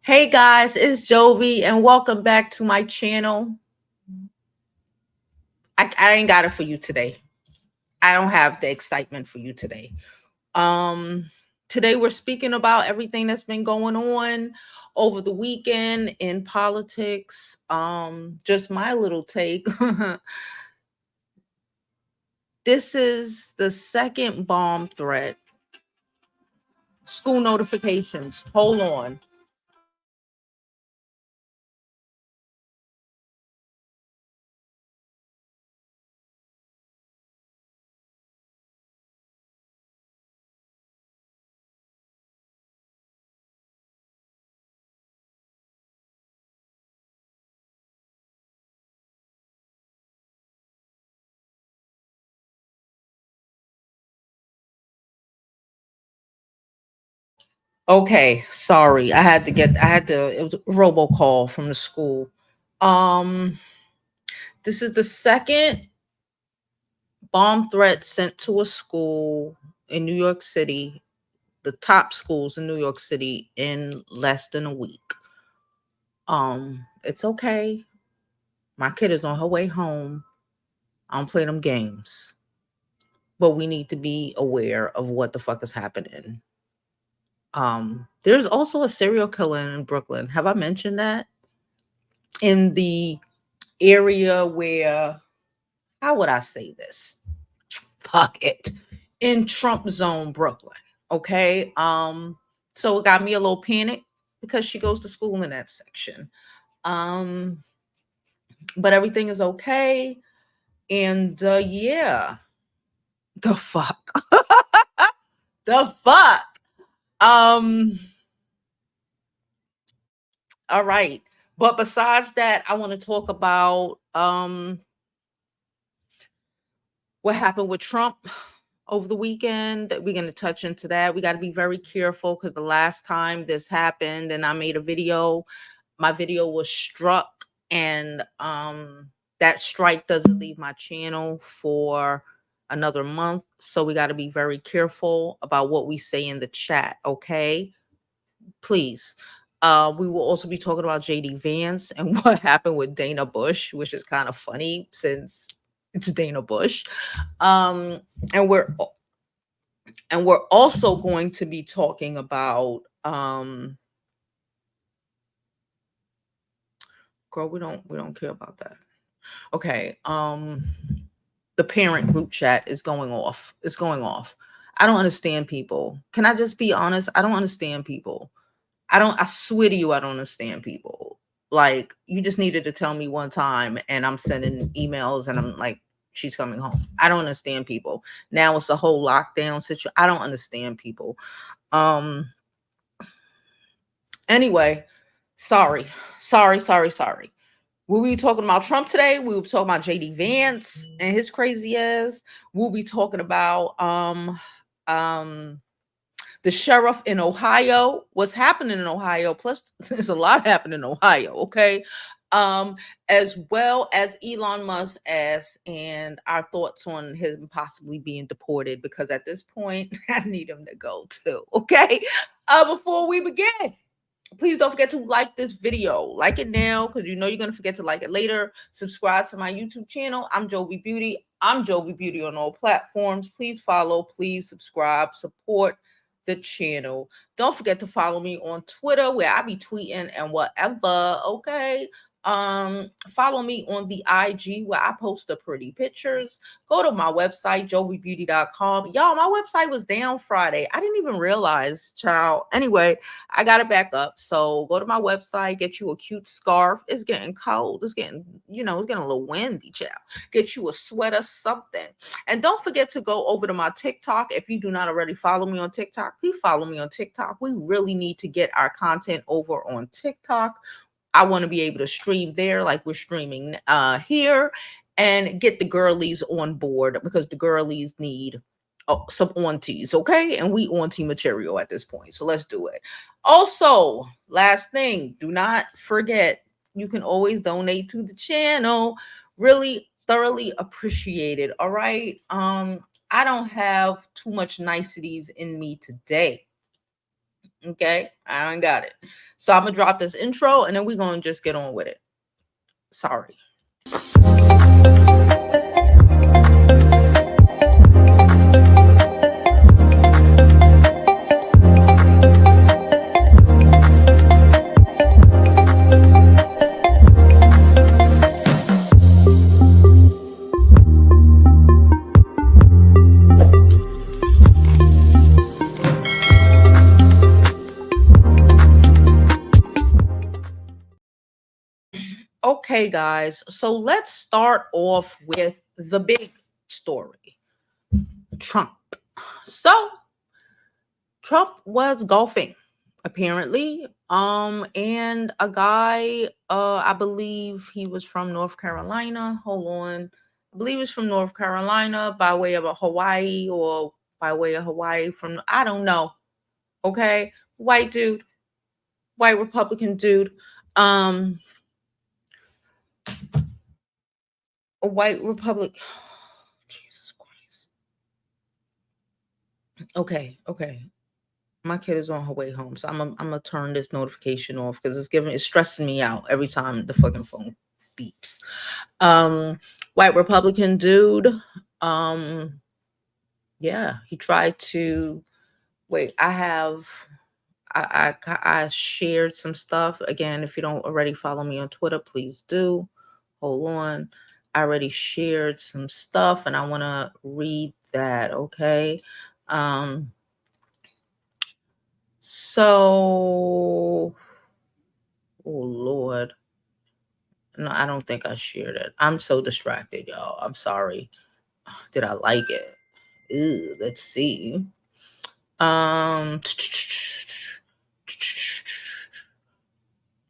Hey guys, it's Jovi and welcome back to my channel. I ain't got it for you today. I don't have the excitement for you today. Um Today we're speaking about everything that's been going on over the weekend in politics. Just my little take. This is the second bomb threat. School notifications. Hold on. Okay, sorry. It was a robocall from the school. Um this is the second bomb threat sent to a school in New York City, the top schools in New York City in less than a week. It's okay. My kid is on her way home. I don't play them games. But we need to be aware of what the fuck is happening. There's also a serial killer in Brooklyn. Have I mentioned that? In the area where, how would I say this? Fuck it. In Trump zone, Brooklyn. Okay. So it got me a little panic because she goes to school in that section. Um, but everything is okay. And yeah, the fuck. The fuck. Um, all right. But besides that, I want to talk about what happened with Trump over the weekend. We're going to touch into that. We got to be very careful because the last time this happened and I made a video, my video was struck, and that strike doesn't leave my channel for another month. So we got to be very careful about what we say in the chat, okay? Please. We will also be talking about JD Vance and what happened with Dana Bush, which is kind of funny since it's Dana Bush. Um, and we're also going to be talking about girl, we don't care about that. Okay. The parent group chat is going off. It's going off. I don't understand people. Can I just be honest? I don't understand people. I swear to you, I don't understand people. Like, you just needed to tell me one time and I'm sending emails and I'm like, she's coming home. I don't understand people. Now it's a whole lockdown situation. I don't understand people. Um anyway, sorry. Sorry. We'll be talking about Trump today. We will be talking about JD Vance and his crazy ass. We'll be talking about um the sheriff in Ohio, what's happening in Ohio. Plus, there's a lot happening in Ohio, okay? Um, as well as Elon Musk as and our thoughts on him possibly being deported, because at this point, I need him to go too, okay? Before we begin, please don't forget to like this video. Like it now because you know you're going to forget to like it later. Subscribe to my YouTube channel. I'm Jovi Beauty. I'm Jovi Beauty on all platforms. Please follow, please subscribe, support the channel. Don't forget to follow me on Twitter where I be tweeting and whatever, okay? Follow me on the IG where I post the pretty pictures. Go to my website, jovibeauty.com. Y'all, my website was down Friday. I didn't even realize, child. Anyway, I got it back up. So go to my website, get you a cute scarf. It's getting cold. It's getting, it's getting a little windy, child. Get you a sweater, something. And don't forget to go over to my TikTok. If you do not already follow me on TikTok, please follow me on TikTok. We really need to get our content over on TikTok. I want to be able to stream there like we're streaming here and get the girlies on board because the girlies need some aunties, okay? And we auntie material at this point. So let's do it. Also, last thing, do not forget you can always donate to the channel. Really thoroughly appreciated. All right. I don't have too much niceties in me today. Okay, I ain't got it. So I'm gonna drop this intro and then we're gonna just get on with it. Sorry. Okay, guys. So let's start off with the big story. Trump. So Trump was golfing, apparently. And a guy, I believe he was from North Carolina. Hold on. I believe he's from North Carolina by way of a Hawaii or by way of Hawaii from I don't know. Okay. White dude, white Republican dude. Um, a white Republic. Jesus Christ. Okay, okay. My kid is on her way home, so I'm gonna turn this notification off because it's stressing me out every time the fucking phone beeps. Um, White Republican dude. Um, yeah, he tried to wait. I shared some stuff again. If you don't already follow me on Twitter, please do. Hold on, I already shared some stuff, and I want to read that. Okay. Um, so Oh Lord. No, I don't think I shared it. I'm so distracted, y'all. I'm sorry. Did I like it? Ew, let's see. Um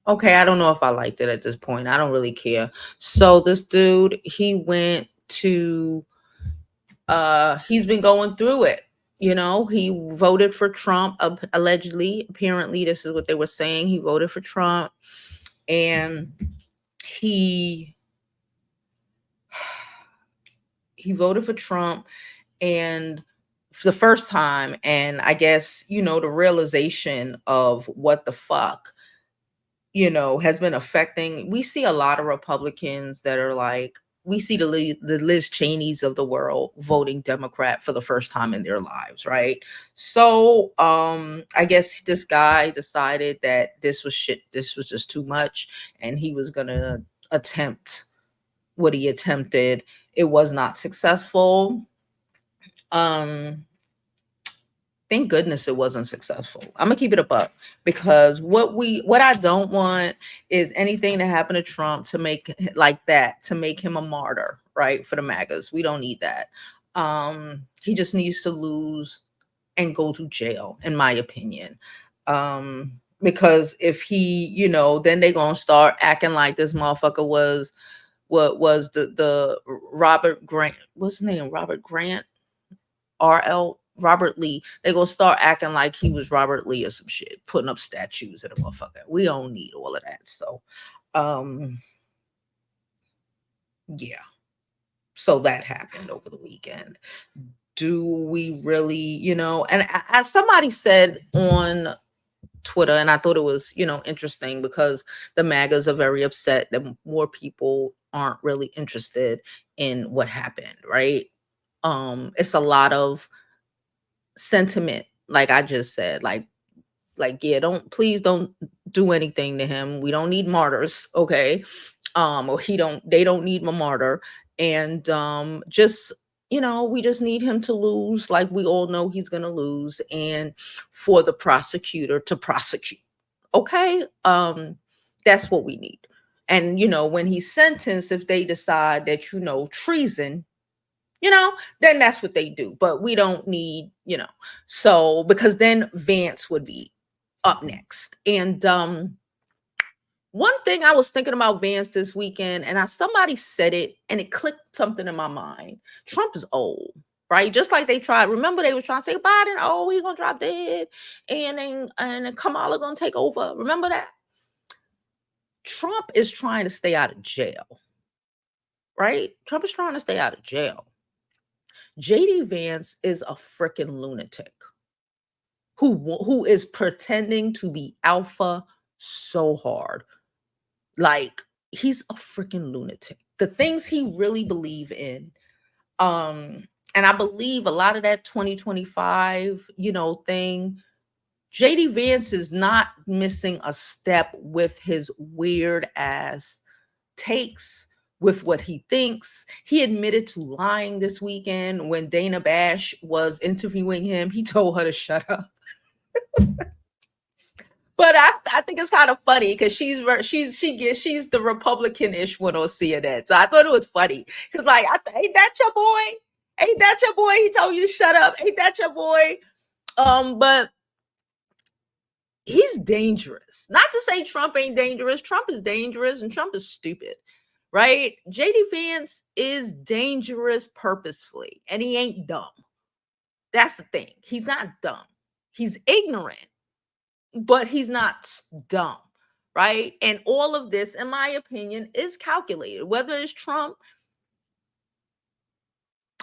Okay, I don't know if I liked it at this point. I don't really care. So this dude, he went to he's been going through it. You know, he voted for Trump allegedly. Apparently, this is what they were saying. He voted for Trump and he he voted for Trump and for the first time, and I guess the realization of what the fuck has been affecting. We see a lot of Republicans that are like, we see the Liz Cheneys of the world voting Democrat for the first time in their lives, right? So I guess this guy decided that this was shit, this was just too much, and he was gonna attempt what he attempted. It was not successful. um Thank goodness it wasn't successful. I'm gonna keep it a buck because what I don't want is anything to happen to Trump to make like that, to make him a martyr, right? For the MAGAs. We don't need that. He just needs to lose and go to jail, in my opinion. Because if he, then they gonna start acting like this motherfucker was what was the Robert Grant, what's his name? Robert Grant, RL Robert Lee. They gonna start acting like he was Robert Lee or some shit, putting up statues of the motherfucker. We don't need all of that. So um yeah. So that happened over the weekend. Do we really, and somebody said on Twitter, and I thought it was, interesting because the MAGAs are very upset that more people aren't really interested in what happened, right? It's a lot of sentiment, like I just said, like yeah, don't do anything to him. We don't need martyrs, okay? Or they don't need a martyr. And just we just need him to lose, like we all know he's gonna lose, and for the prosecutor to prosecute. Okay. That's what we need. And when he's sentenced, if they decide that treason, then that's what they do. But we don't need, so because then Vance would be up next. And one thing I was thinking about Vance this weekend, and somebody said it and it clicked something in my mind. Trump is old, right? Just like they tried. Remember, they were trying to say Biden, oh, he's gonna drop dead, and then Kamala gonna take over. Remember that? Trump is trying to stay out of jail, right? Trump is trying to stay out of jail. JD Vance is a freaking lunatic. who is pretending to be alpha so hard. Like, he's a freaking lunatic. The things he really believe in. And I believe a lot of that 2025, thing. JD Vance is not missing a step with his weird ass takes, with what he thinks. He admitted to lying this weekend when Dana Bash was interviewing him. He told her to shut up. But I think it's kind of funny because she's the Republican-ish one on CNN. So I thought it was funny because, like, ain't that your boy? Ain't that your boy? He told you to shut up. Ain't that your boy? But he's dangerous. Not to say Trump ain't dangerous. Trump is dangerous and Trump is stupid, right? JD Vance is dangerous purposefully, and he ain't dumb. That's the thing. He's not dumb. He's ignorant, but he's not dumb, right? And all of this, in my opinion, is calculated. Whether it's Trump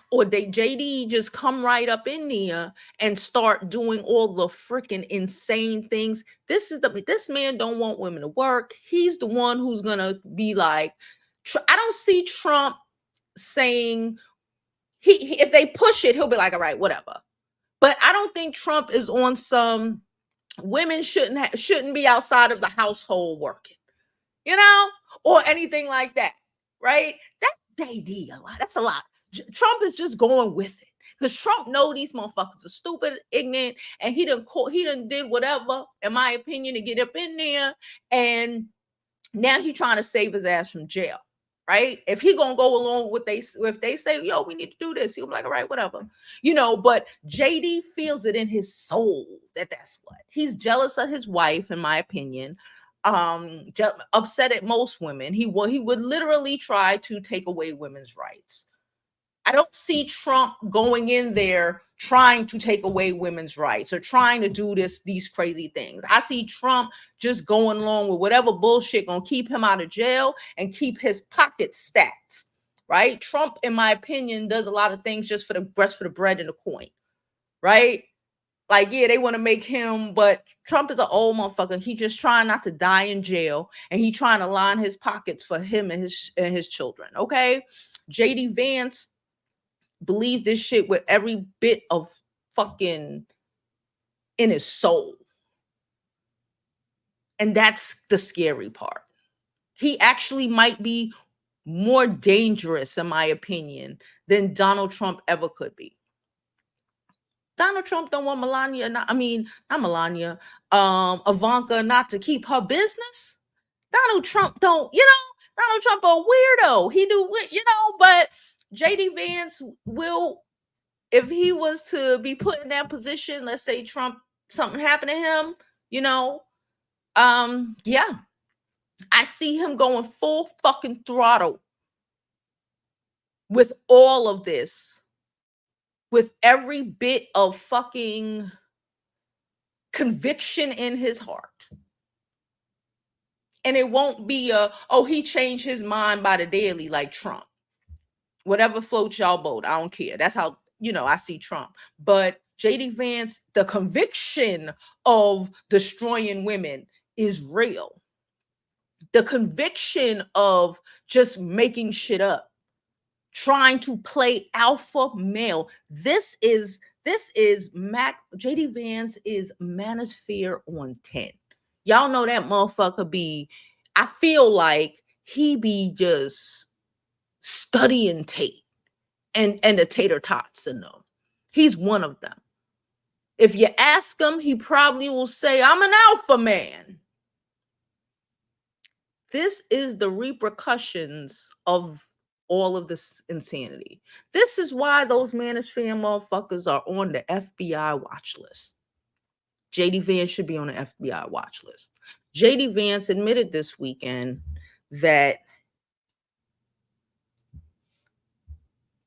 or JD just come right up in there and start doing all the freaking insane things. This man don't want women to work. He's the one who's gonna be like, I don't see Trump saying he if they push it, he'll be like, all right, whatever. But I don't think Trump is on some women shouldn't be outside of the household working, or anything like that, right? That's JD a lot. That's a lot. Trump is just going with it because Trump know these motherfuckers are stupid, ignorant, and he done did whatever, in my opinion, to get up in there, and now he's trying to save his ass from jail. Right? If he gonna go along with if they say, yo, we need to do this, he'll be like, all right, whatever. But JD feels it in his soul that's what. He's jealous of his wife, in my opinion. Upset at most women. He would literally try to take away women's rights. I don't see Trump going in there trying to take away women's rights or trying to do these crazy things. I see Trump just going along with whatever bullshit gonna keep him out of jail and keep his pockets stacked, right? Trump, in my opinion, does a lot of things just for the bread and the coin, right? Like, yeah, they want to make him, but Trump is an old motherfucker. He just trying not to die in jail, and he trying to line his pockets for him and his children, okay? JD Vance believe this shit with every bit of fucking in his soul. And that's the scary part. He actually might be more dangerous, in my opinion, than Donald Trump ever could be. Donald Trump don't want not Melania, Ivanka not to keep her business. Donald Trump don't, Donald Trump a weirdo. He do, but JD Vance will, if he was to be put in that position, let's say Trump, something happened to him, yeah, I see him going full fucking throttle with all of this, with every bit of fucking conviction in his heart. And it won't be he changed his mind by the daily like Trump. Whatever floats y'all boat, I don't care. That's how, I see Trump. But JD Vance, the conviction of destroying women is real. The conviction of just making shit up, trying to play alpha male. This is JD Vance is manosphere on 10. Y'all know that motherfucker be, I feel like he be just studying Tate and the tater tots in them. He's one of them. If you ask him, he probably will say, I'm an alpha man. This is the repercussions of all of this insanity. This is why those manosphere motherfuckers are on the FBI watch list. JD Vance should be on the FBI watch list. JD Vance admitted this weekend that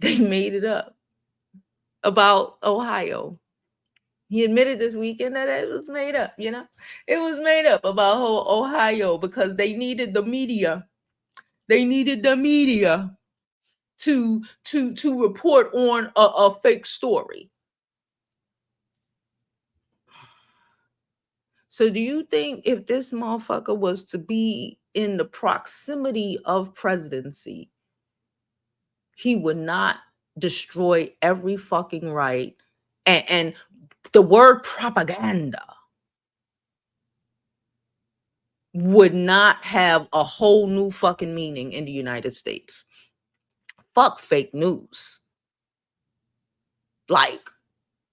they made it up about Ohio. He admitted this weekend that it was made up, It was made up about Ohio because they needed the media. They needed the media to report on a fake story. So do you think if this motherfucker was to be in the proximity of presidency, he would not destroy every fucking right? And the word propaganda would not have a whole new fucking meaning in the United States. Fuck fake news. Like,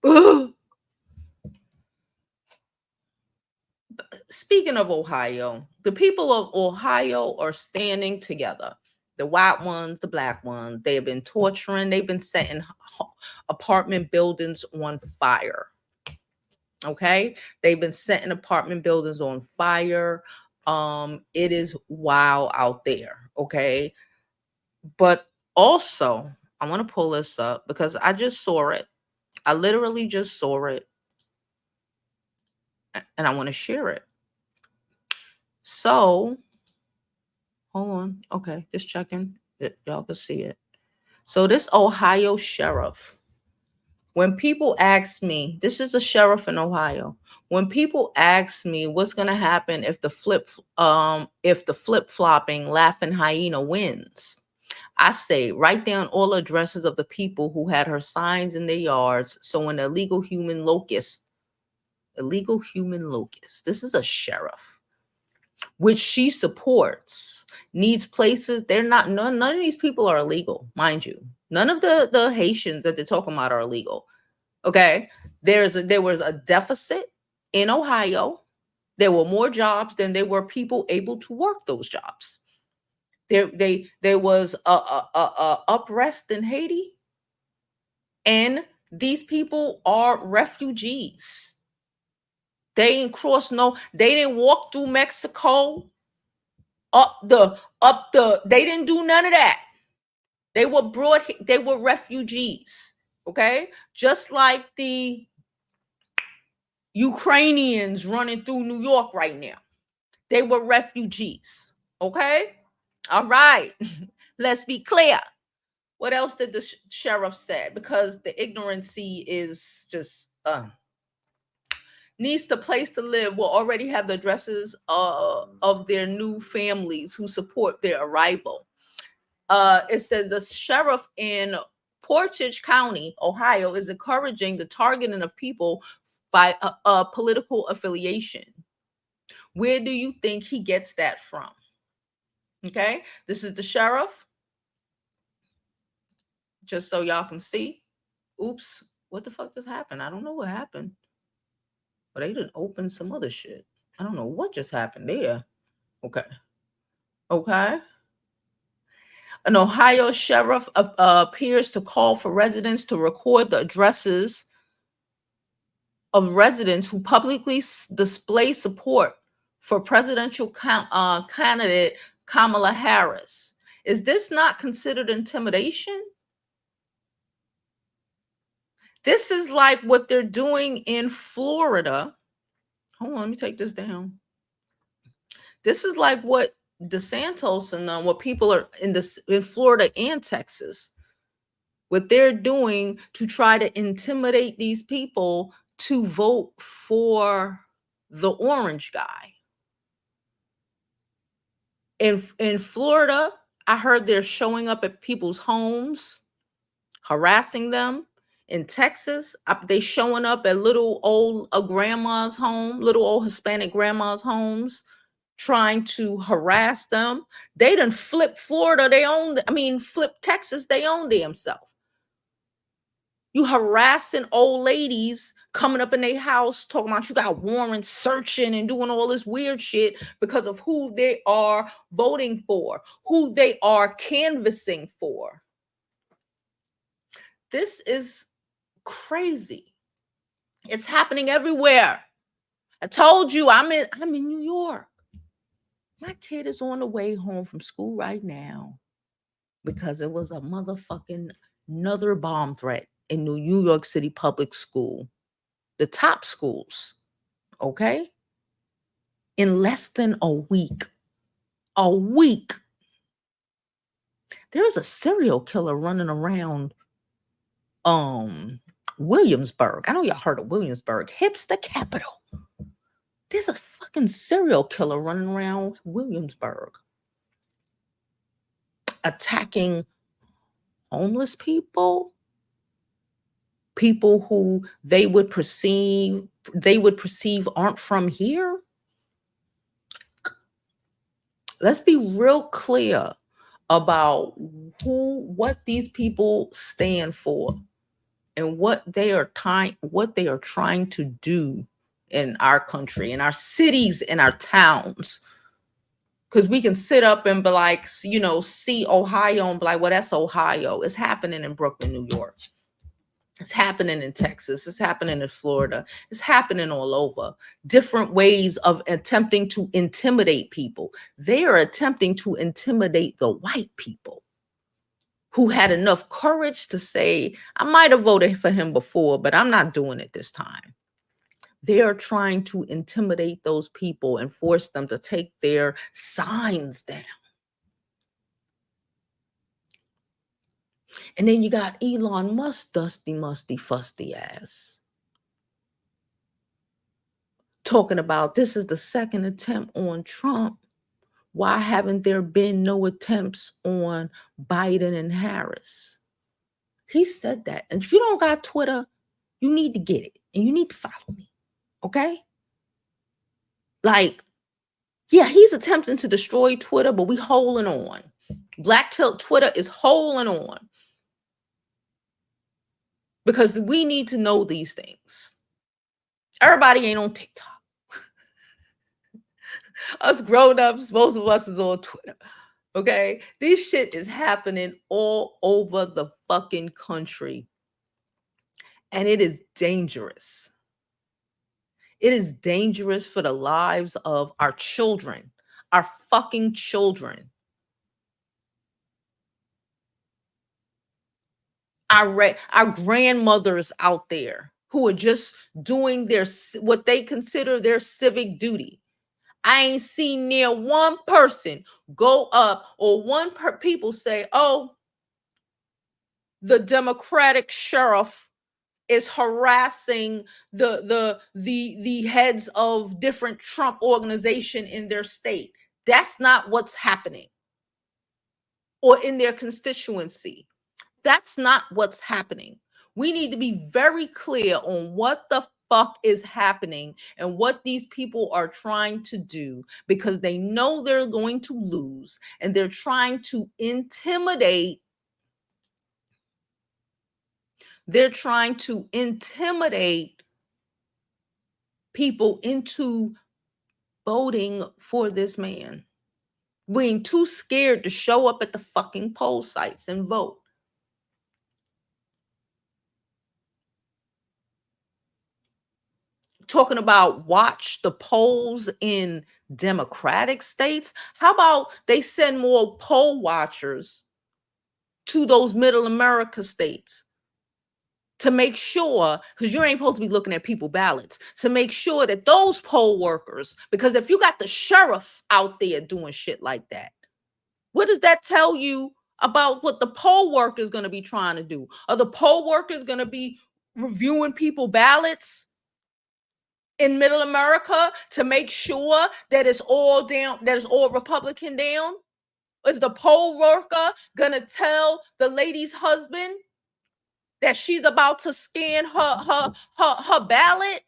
ugh. Speaking of Ohio, the people of Ohio are standing together. The white ones, the black ones, they have been torturing, they've been setting apartment buildings on fire. Okay? They've been setting apartment buildings on fire. It is wild out there. Okay? But also, I want to pull this up because I just saw it. I literally just saw it and I want to share it. So, hold on. Okay, just checking that y'all can see it. So, this Ohio sheriff, when people ask me, this is a sheriff in Ohio. When people ask me what's gonna happen if the flip-flopping laughing hyena wins, I say write down all addresses of the people who had her signs in their yards. So an illegal human locust. This is a sheriff, which she supports, needs places. They're not none of these people are illegal, mind you. None of the Haitians that they're talking about are illegal. Okay. There was a deficit in Ohio. There were more jobs than there were people able to work those jobs. There was a unrest in Haiti, and these people are refugees. They ain't crossed they didn't walk through Mexico they didn't do none of that. They were refugees. Okay? Just like the Ukrainians running through New York right now. They were refugees. Okay? All right. Let's be clear. What else did the sheriff say? Because the ignorancy is just needs the place to live will already have the addresses of their new families who support their arrival. It says the sheriff in Portage County, Ohio, is encouraging the targeting of people by a political affiliation. Where do you think he gets that from? Okay, this is the sheriff. Just so y'all can see. Oops, what the fuck just happened? I don't know what happened. But they didn't open some other shit. I don't know what just happened there. Okay. Okay. An Ohio sheriff appears to call for residents to record the addresses of residents who publicly display support for presidential candidate Kamala Harris. Is this not considered intimidation? This is like what they're doing in Florida. Hold on, let me take this down. This is like what DeSantis and what people are in Florida and Texas, what they're doing to try to intimidate these people to vote for the orange guy. In Florida, I heard they're showing up at people's homes, harassing them. In Texas, they showing up at little old grandma's home, little old Hispanic grandma's homes, trying to harass them. They done flip Florida, flip Texas, they own themselves. You harassing old ladies coming up in their house talking about you got warrants searching and doing all this weird shit because of who they are voting for, who they are canvassing for. This is crazy. It's happening everywhere. I told you I'm in New York. My kid is on the way home from school right now because it was a motherfucking another bomb threat in New York City public school. The top schools, okay? In less than a week. A week. There's a serial killer running around Williamsburg. I know y'all heard of Williamsburg. Hipster capital. There's a fucking serial killer running around Williamsburg attacking homeless people, people who they would perceive aren't from here. Let's be real clear about what these people stand for and what they are trying to do in our country, in our cities, in our towns. Because we can sit up and be like, see Ohio and be like, well, that's Ohio. It's happening in Brooklyn, New York. It's happening in Texas. It's happening in Florida. It's happening all over. Different ways of attempting to intimidate people. They are attempting to intimidate the white people who had enough courage to say, I might have voted for him before, but I'm not doing it this time. They are trying to intimidate those people and force them to take their signs down. And then you got Elon Musk, dusty, musty, fusty ass, talking about this is the second attempt on Trump. Why haven't there been no attempts on Biden and Harris? He said that. And if you don't got Twitter, you need to get it and you need to follow me. Okay? Like, yeah, he's attempting to destroy Twitter, but we holding on. Black Tilt Twitter is holding on because we need to know these things. Everybody ain't on TikTok. Us grown-ups, most of us is on Twitter. Okay? This shit is happening all over the fucking country. And it is dangerous. It is dangerous for the lives of our children, our fucking children. Our grandmothers out there who are just doing what they consider their civic duty. I ain't seen near one person go up or people say, "Oh, the Democratic sheriff is harassing the heads of different Trump organization in their state." That's not what's happening. Or in their constituency. That's not what's happening. We need to be very clear on what the fuck is happening and what these people are trying to do, because they know they're going to lose and they're trying to intimidate. They're trying to intimidate people into voting for this man, being too scared to show up at the fucking poll sites and vote. Talking about watch the polls in Democratic states. How about they send more poll watchers to those middle America states to make sure, because you ain't supposed to be looking at people ballots, to make sure that those poll workers, because if you got the sheriff out there doing shit like that, what does that tell you about what the poll worker is going to be trying to do? Are the poll workers going to be reviewing people ballots in middle America to make sure that it's all down, that it's all Republican down? Is the poll worker gonna tell the lady's husband that she's about to scan her ballot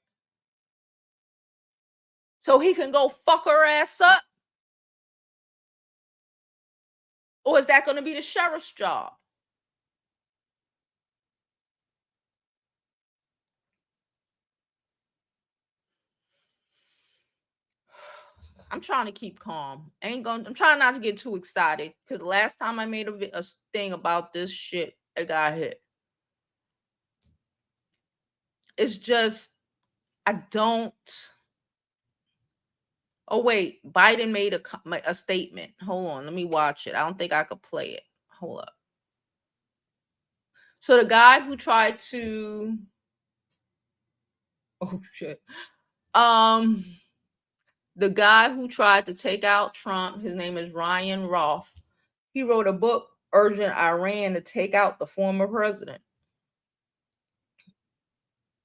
so he can go fuck her ass up? Or is that gonna be the sheriff's job? I'm trying to keep calm. I'm trying not to get too excited because last time I made a thing about this shit, it got hit. It's just, I don't. Oh wait, Biden made a statement. Hold on, let me watch it. I don't think I could play it. Hold up. So the guy who tried to, oh shit. The guy who tried to take out Trump, his name is Ryan Roth. He wrote a book urging Iran to take out the former president.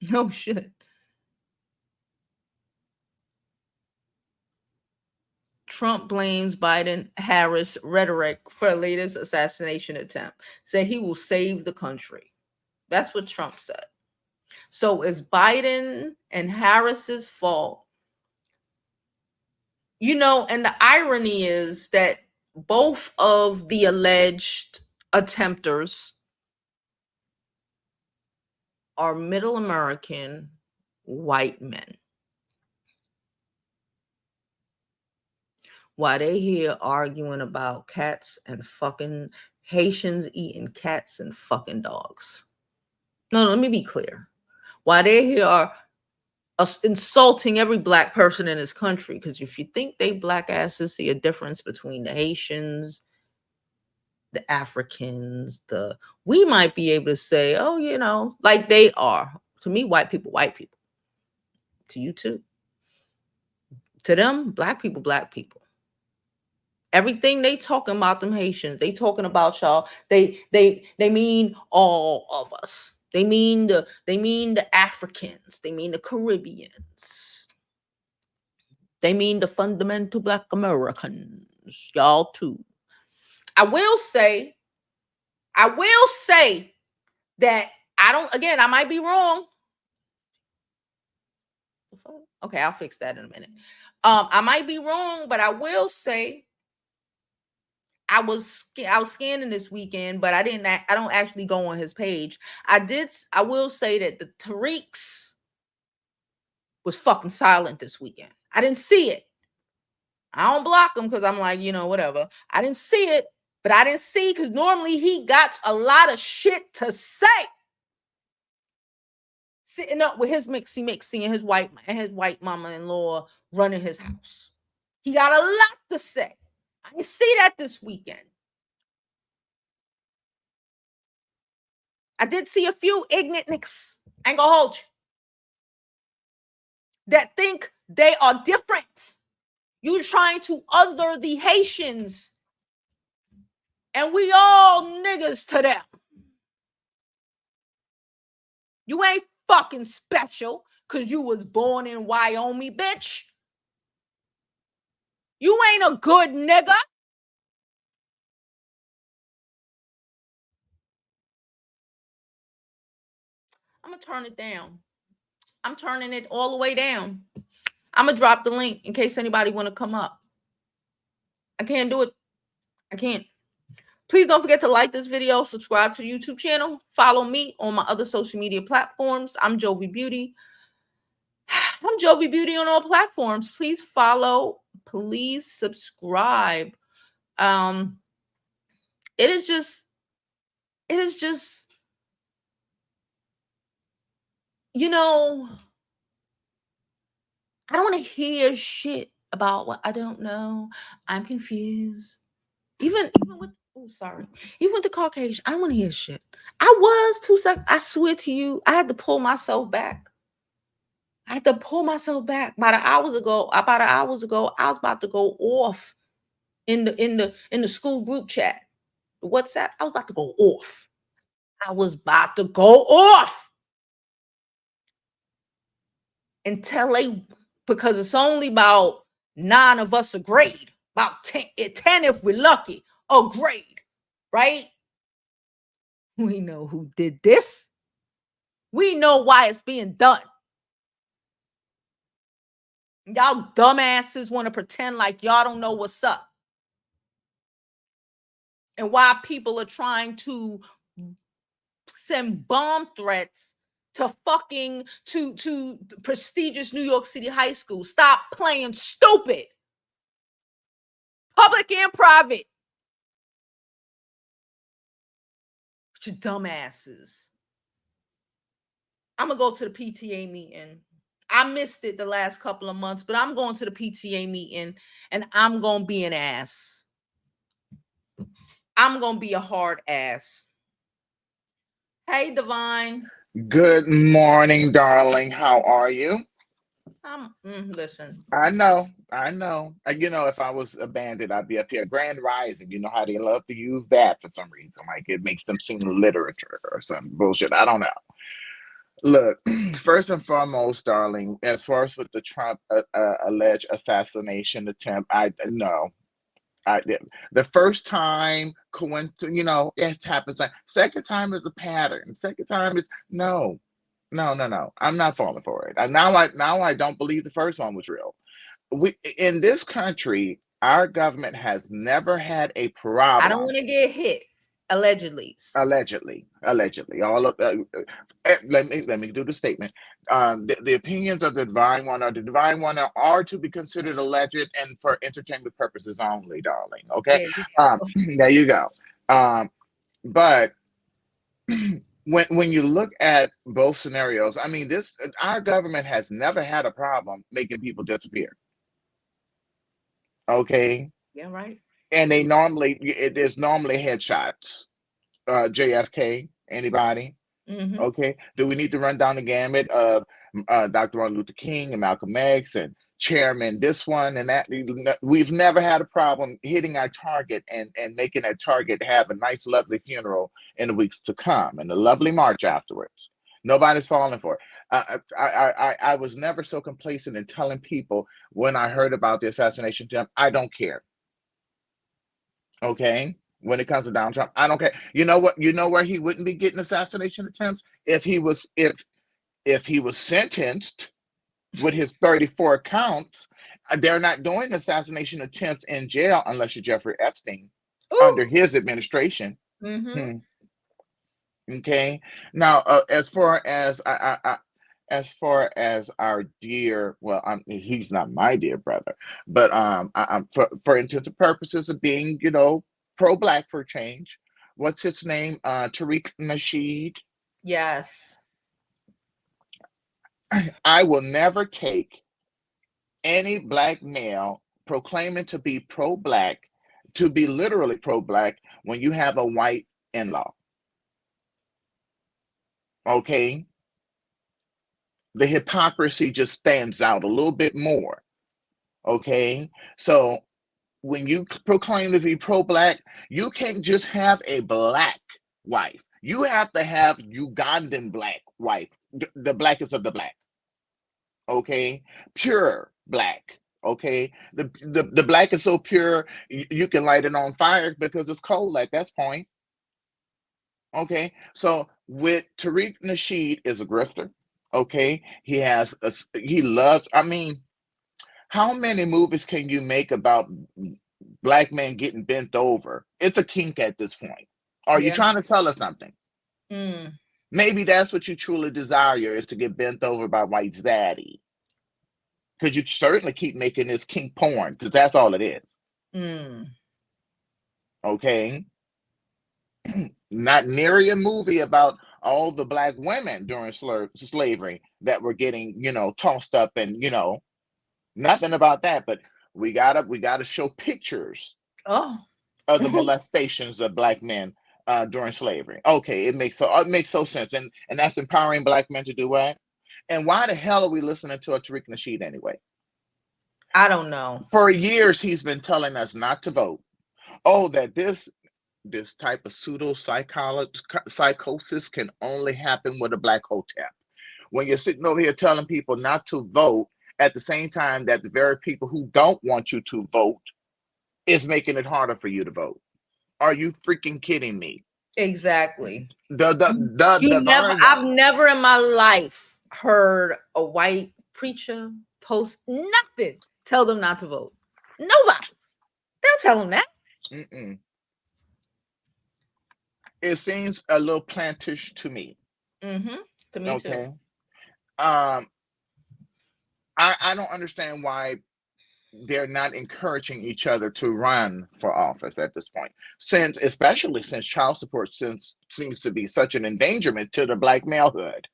No shit. Trump blames Biden-Harris rhetoric for a latest assassination attempt. Said he will save the country. That's what Trump said. So it's Biden and Harris's fault. You know, and the irony is that both of the alleged attempters are middle American white men. While they here arguing about cats and fucking Haitians eating cats and fucking dogs. No, let me be clear. While they here are insulting every black person in this country, because if you think they black asses see a difference between the Haitians, the Africans, we might be able to say, oh, you know, like they are. To me, white people, white people. To you too. To them, black people, black people. Everything they talking about them Haitians, they talking about y'all. They mean all of us. They mean the Africans. They mean the Caribbeans. They mean the fundamental black Americans. Y'all too. I will say that I might be wrong. Okay, I'll fix that in a minute. I might be wrong, but I will say I was scanning this weekend, but I don't actually go on his page. I will say that the Tariqs was fucking silent this weekend. I didn't see it. I don't block him because I'm like, you know, whatever. I didn't see it, but I didn't see because normally he got a lot of shit to say. Sitting up with his mixy and his white mama-in-law running his house. He got a lot to say. I didn't see that this weekend. I did see a few ignorant niggas, I ain't gonna hold you, that think they are different. You trying to other the Haitians, and we all niggas to them. You ain't fucking special because you was born in Wyoming, bitch. You ain't a good nigga. I'm gonna turn it down. I'm turning it all the way down. I'm gonna drop the link in case anybody want to come up. I can't do it. I can't. Please don't forget to like this video, subscribe to the YouTube channel, follow me on my other social media platforms. I'm Jovi Beauty. I'm Jovi Beauty on all platforms. Please follow, please subscribe. It is just, you know, I don't want to hear shit about what I don't know. I'm confused. Even with even with the Caucasian, I don't want to hear shit. I was 2 seconds. I swear to you, I had to pull myself back. About an hour ago, I was about to go off in the school group chat. WhatsApp, I was about to go off. Until because it's only about 9 of us a grade, about 10 if we're lucky, a grade, right? We know who did this. We know why it's being done. Y'all dumbasses want to pretend like y'all don't know what's up. And why people are trying to send bomb threats to prestigious New York City high school. Stop playing stupid. Public and private. But you dumbasses. I'm going to go to the PTA meeting. I missed it the last couple of months, but I'm going to the PTA meeting and I'm going to be an ass. I'm going to be a hard ass. Hey, Divine. Good morning, darling. How are you? Listen. I know. You know, if I was a bandit, I'd be up here. Grand Rising. You know how they love to use that for some reason. Like it makes them sing literature or some bullshit. I don't know. Look, first and foremost, darling, as far as with the Trump alleged assassination attempt, I no. The first time, it happens. Like, second time is a pattern. Second time is no, no, no, no. I'm not falling for it. And now I don't believe the first one was real. We in this country, our government has never had a I don't problem. want to get hit. Allegedly. Allegedly, all of let me do the statement. The opinions of the divine one or the divine one are to be considered alleged and for entertainment purposes only, darling. Okay, There we um, go. there you go. But when you look at both scenarios, I mean, this our government has never had a problem making people disappear. Okay, Yeah, right. and there's normally headshots. JFK, anybody? Mm-hmm. Okay. Do we need to run down the gamut of Dr. Martin Luther King and Malcolm X and Chairman this one and that? We've never had a problem hitting our target and making that target have a nice, lovely funeral in the weeks to come and a lovely march afterwards. Nobody's falling for it. I was never so complacent in telling people when I heard about the assassination attempt, I don't care. Okay. When it comes to Donald Trump, I don't care. You know what? You know where he wouldn't be getting assassination attempts if he was sentenced with his 34 counts. They're not doing assassination attempts in jail unless you're Jeffrey Epstein Ooh. under his administration. Mm-hmm. Hmm. Okay. Now, as far as our dear, well, he's not my dear brother, but I'm for intents and purposes of being, pro-black for a change. What's his name? Tariq Nasheed. Yes. I will never take any black male proclaiming to be pro-black to be literally pro-black when you have a white in-law. Okay, the hypocrisy just stands out a little bit more. Okay, so when you proclaim to be pro-black, you can't just have a black wife. You have to have Ugandan black wife, the blackest of the black. Okay, pure black. Okay, the black is so pure you can light it on fire because it's cold at that point. Okay, so with Tariq Nasheed is a grifter. Okay, he loves. I mean, how many movies can you make about black men getting bent over? It's a kink at this point. Are you Yeah. trying to tell us something? Mm. Maybe that's what you truly desire is to get bent over by white daddy. Because you certainly keep making this kink porn, because that's all it is. Mm. Okay. Not nearly a movie about all the black women during slavery that were getting, tossed up and, nothing about that. But we gotta show pictures Oh. of the molestations of black men during slavery. Okay, it makes so sense, and that's empowering black men to do what? And why the hell are we listening to a Tariq Nasheed anyway? I don't know. For years, he's been telling us not to vote. Oh, that this type of psychosis can only happen with a black hotep. When you're sitting over here telling people not to vote, at the same time that the very people who don't want you to vote is making it harder for you to vote. Are you freaking kidding me? Exactly. The You never, divine I've one. never in my life heard a white preacher post nothing, tell them not to vote. Nobody. They'll tell them that. Mm-mm. It seems a little plantish to me. Mm-hmm. To me too. Okay. Um, I don't understand why they're not encouraging each other to run for office at this point, especially since child support seems to be such an endangerment to the black malehood.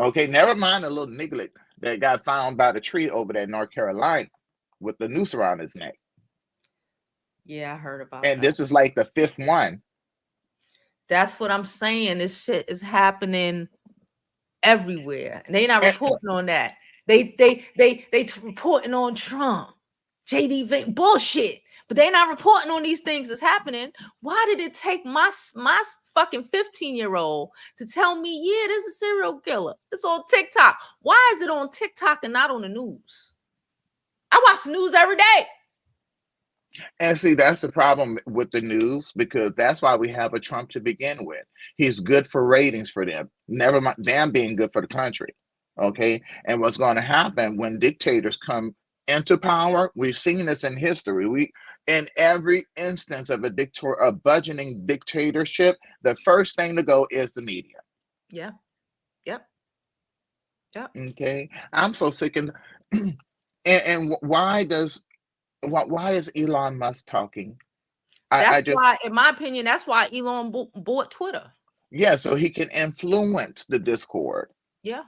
Okay, never mind a little niglet that got found by the tree over there in North Carolina with the noose around his neck. Yeah, I heard about And that. this is like the fifth one. That's what I'm saying. This shit is happening everywhere. And they not And, reporting on that. They reporting on Trump. JD Vance bullshit. But they're not reporting on these things that's happening. Why did it take my fucking 15-year-old to tell me, yeah, there's a serial killer? It's on TikTok. Why is it on TikTok and not on the news? I watch the news every day. And see, that's the problem with the news, because that's why we have a Trump to begin with. He's good for ratings for them. Never mind, damn being good for the country. Okay. And what's going to happen when dictators come into power? We've seen this in history. In every instance of a budgeting dictatorship, the first thing to go is the media. Yeah. Yep. Yep. Okay. I'm so sick and why is Elon Musk talking? That's I just why, in my opinion, that's why Elon bought Twitter. Yeah, so he can influence the discord. Yeah.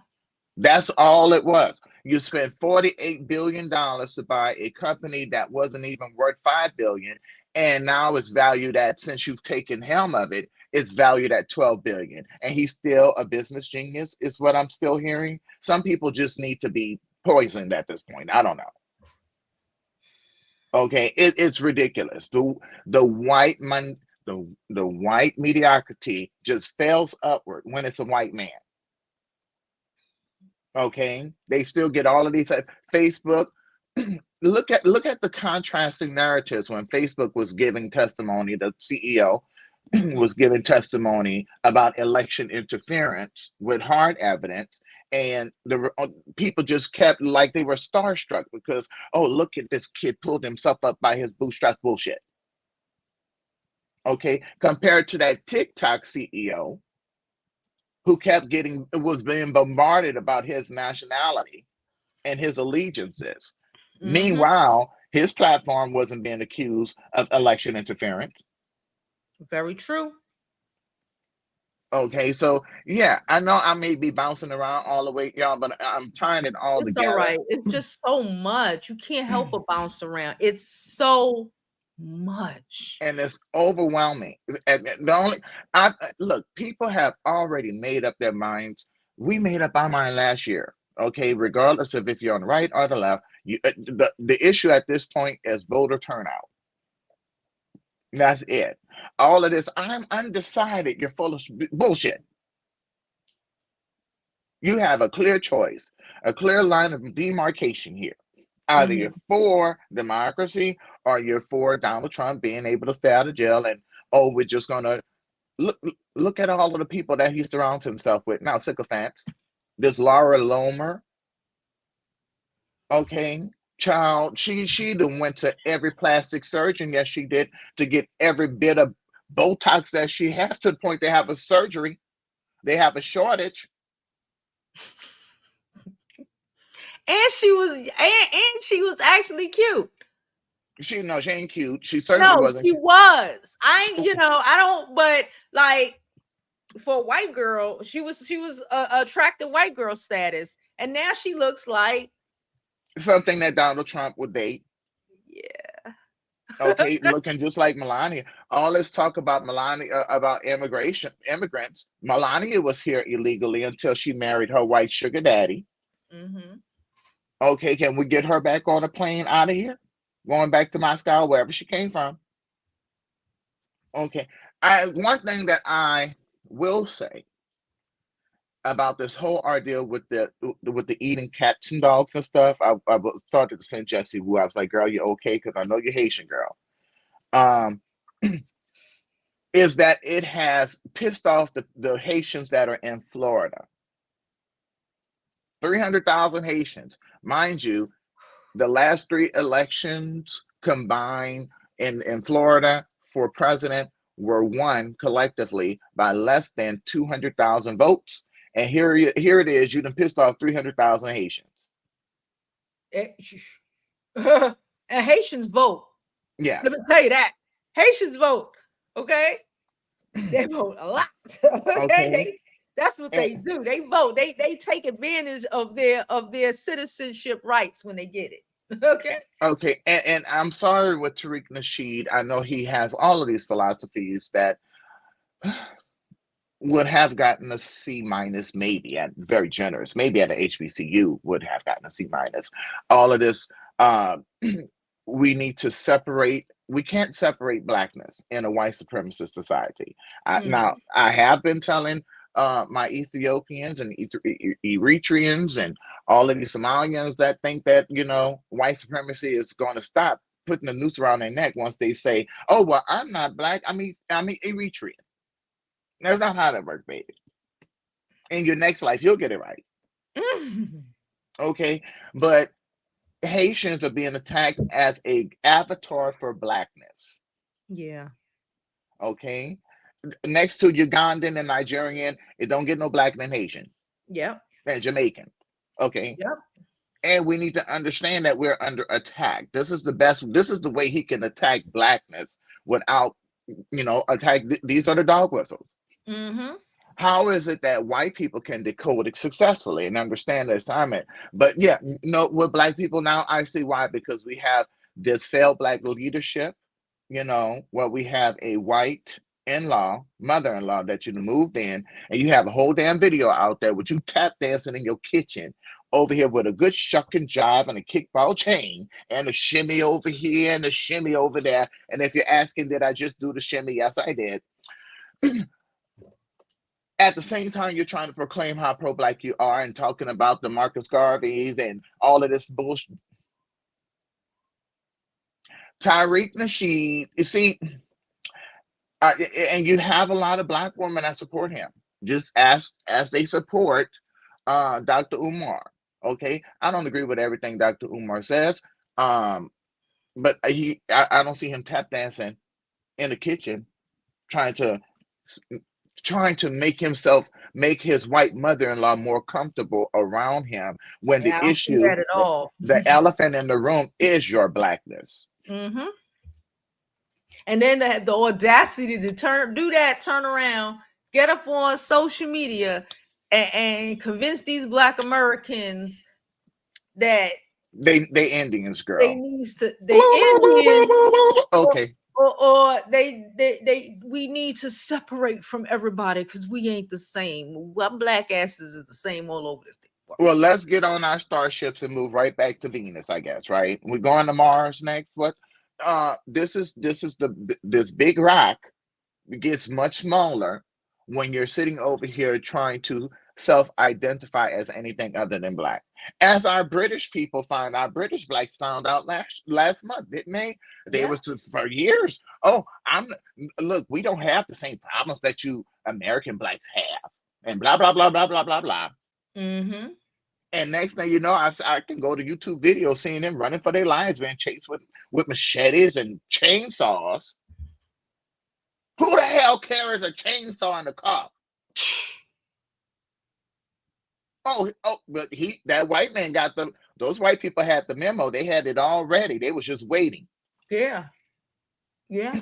That's all it was. You spent $48 billion to buy a company that wasn't even worth $5 billion, and now it's valued at, since you've taken helm of it, it's valued at $12 billion. And he's still a business genius, is what I'm still hearing. Some people just need to be poisoned at this point. I don't know. Okay, it's ridiculous. The white man, the white mediocrity just fails upward when it's a white man. Okay, they still get all of these. Facebook, look at the contrasting narratives when Facebook was giving testimony. The CEO was giving testimony about election interference with hard evidence, and the people just kept like they were starstruck because, oh, look at this kid pulled himself up by his bootstraps bullshit. Okay, compared to that TikTok CEO who was being bombarded about his nationality and his allegiances. Mm-hmm. Meanwhile, his platform wasn't being accused of election interference. Very true. Okay, so yeah, I know I may be bouncing around all the way, y'all, but I'm tying it all together. All right. It's just so much. You can't help but bounce around. It's so much. And it's overwhelming. And look, people have already made up their minds. We made up our mind last year. Okay, regardless of if you're on the right or the left, the issue at this point is voter turnout. That's it. All of this, I'm undecided. You're full of bullshit. You have a clear choice, a clear line of demarcation here. Either you're for democracy or you're for Donald Trump being able to stay out of jail, and we're just gonna look at all of the people that he surrounds himself with. Now, sycophants. This Laura Lomer, okay, child, she done went to every plastic surgeon, yes, she did, to get every bit of Botox that she has, to the point they have a surgery. They have a shortage. And she was actually cute. She ain't cute. She certainly wasn't. She was. I don't, but like for a white girl, she was attractive white girl status. And now she looks like something that Donald Trump would date. Yeah. Okay, looking just like Melania. All this talk about Melania, about immigrants. Melania was here illegally until she married her white sugar daddy. Mm-hmm. Okay, can we get her back on a plane out of here? Going back to Moscow, wherever she came from. Okay. One thing that I will say about this whole ordeal with the eating cats and dogs and stuff, I started to send Jesse, who I was like, girl, you okay? Because I know you're Haitian, girl. Is that it has pissed off the Haitians that are in Florida. 300,000 Haitians. Mind you, the last 3 elections combined in Florida for president were won collectively by less than 200,000 votes. And here it is, you done pissed off 300,000 Haitians. And Haitians vote. Yes. Let me tell you that. Haitians vote. Okay? They vote a lot. Okay? That's what they do. They vote. They take advantage of their citizenship rights when they get it. Okay. Okay. And I'm sorry with Tariq Nasheed. I know he has all of these philosophies that would have gotten a C minus, maybe at very generous, maybe at a HBCU would have gotten a C minus. All of this, we need to separate we can't separate blackness in a white supremacist society. Mm. Now, I have been telling my Ethiopians and Eritreans and all of these Somalians that think that, white supremacy is going to stop, putting a noose around their neck once they say, oh, well, I'm not black, I'm Eritrean. That's not how that works, baby. In your next life, you'll get it right. Okay? But Haitians are being attacked as a avatar for blackness. Yeah. Okay? Next to Ugandan and Nigerian, it don't get no black than Haitian Yep. and Jamaican. Okay? Yep. And we need to understand that we're under attack. This is the way he can attack blackness without, attack. These are the dog whistles. Mm-hmm. How is it that white people can decode it successfully and understand the assignment? But yeah, no, with black people now, I see why, because we have this failed black leadership, where we have a white mother-in-law that you moved in, and you have a whole damn video out there with you tap dancing in your kitchen over here with a good shucking jive and a kickball chain and a shimmy over here and a shimmy over there. And if you're asking, did I just do the shimmy? Yes, I did. At the same time, you're trying to proclaim how pro-black you are and talking about the Marcus Garveys and all of this bullshit. Tariq Nasheed, you see, and you have a lot of black women that support him, just as they support Dr. Umar. Okay, I don't agree with everything Dr. Umar says, but I don't see him tap dancing in the kitchen trying to make his white mother-in-law more comfortable around him, when Yeah, the I don't see issue, that at all. the elephant in the room, is your blackness. Mm-hmm. And then they have the audacity to turn around, get up on social media and convince these black Americans that They Indians, they girl. needs to they Indian Okay. or they we need to separate from everybody because we ain't the same. Well, black asses is the same all over this thing. Well, let's get on our starships and move right back to Venus, I guess, right? We're going to Mars next. What? This big rock gets much smaller when you're sitting over here trying to self-identify as anything other than black. As our British blacks found out last month, didn't they? They Yeah. was for years. Oh, look, we don't have the same problems that you American blacks have, and blah blah blah blah blah blah blah. Mm-hmm. And next thing you know, I can go to YouTube videos seeing them running for their lives, being chased with machetes and chainsaws. Who the hell carries a chainsaw in the car? Oh, but that white man got those white people had the memo. They had it all ready. They was just waiting. Yeah. Yeah.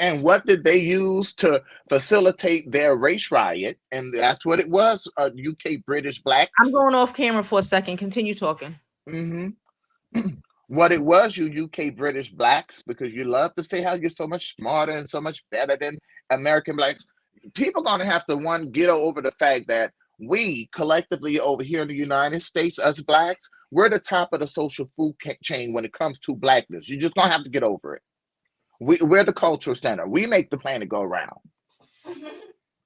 And what did they use to facilitate their race riot? And that's what it was, UK British blacks. I'm going off camera for a second. Continue talking. Mm-hmm. What it was, you UK British blacks, because you love to say how you're so much smarter and so much better than American blacks. People are going to have to get over the fact that we collectively over here in the United States, us blacks, we're the top of the social food chain when it comes to blackness. You just don't have to get over it. We're the cultural center. We make the planet go around.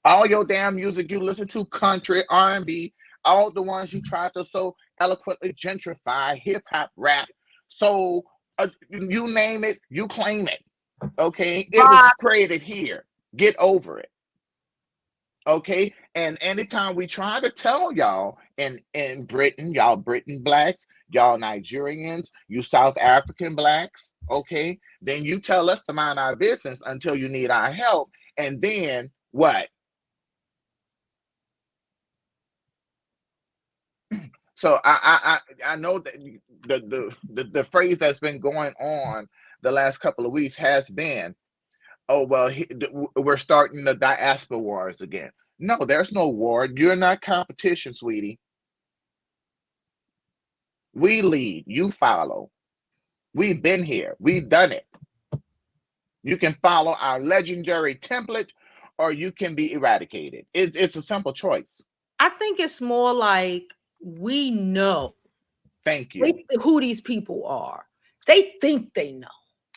All your damn music you listen to, country, R&B, all the ones you try to so eloquently gentrify, hip hop, rap. So you name it, you claim it. Okay, it was created here. Get over it. Okay, and anytime we try to tell y'all in Britain, y'all Britain blacks, y'all Nigerians, you South African blacks, okay, then you tell us to mind our business until you need our help, and then what? So I know that the phrase that's been going on the last couple of weeks has been, oh well, we're starting the diaspora wars again. No, there's no war. You're not competition, sweetie. We lead, you follow. We've been here. We've done it. You can follow our legendary template, or you can be eradicated. It's a simple choice. I think it's more like we know. Thank you. Who these people are. They think they know.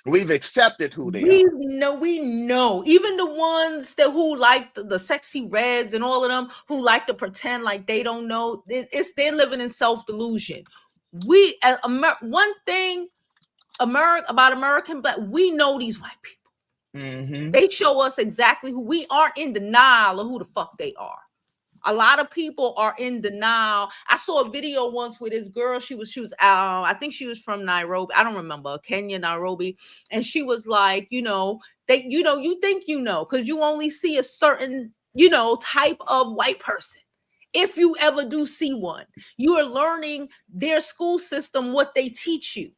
We've accepted who they We are. know. Even the ones that who like the sexy reds and all of them who like to pretend like they don't know. They're living in self delusion. We one thing about American Black, we know these white people. Mm-hmm. They show us exactly who we aren't in denial of who the fuck they are. A lot of people are in denial. I saw a video once with this girl. She was I think she was from Nairobi. I don't remember, Kenya, Nairobi. And she was like, you think because you only see a certain, type of white person. If you ever do see one, you are learning their school system, what they teach you.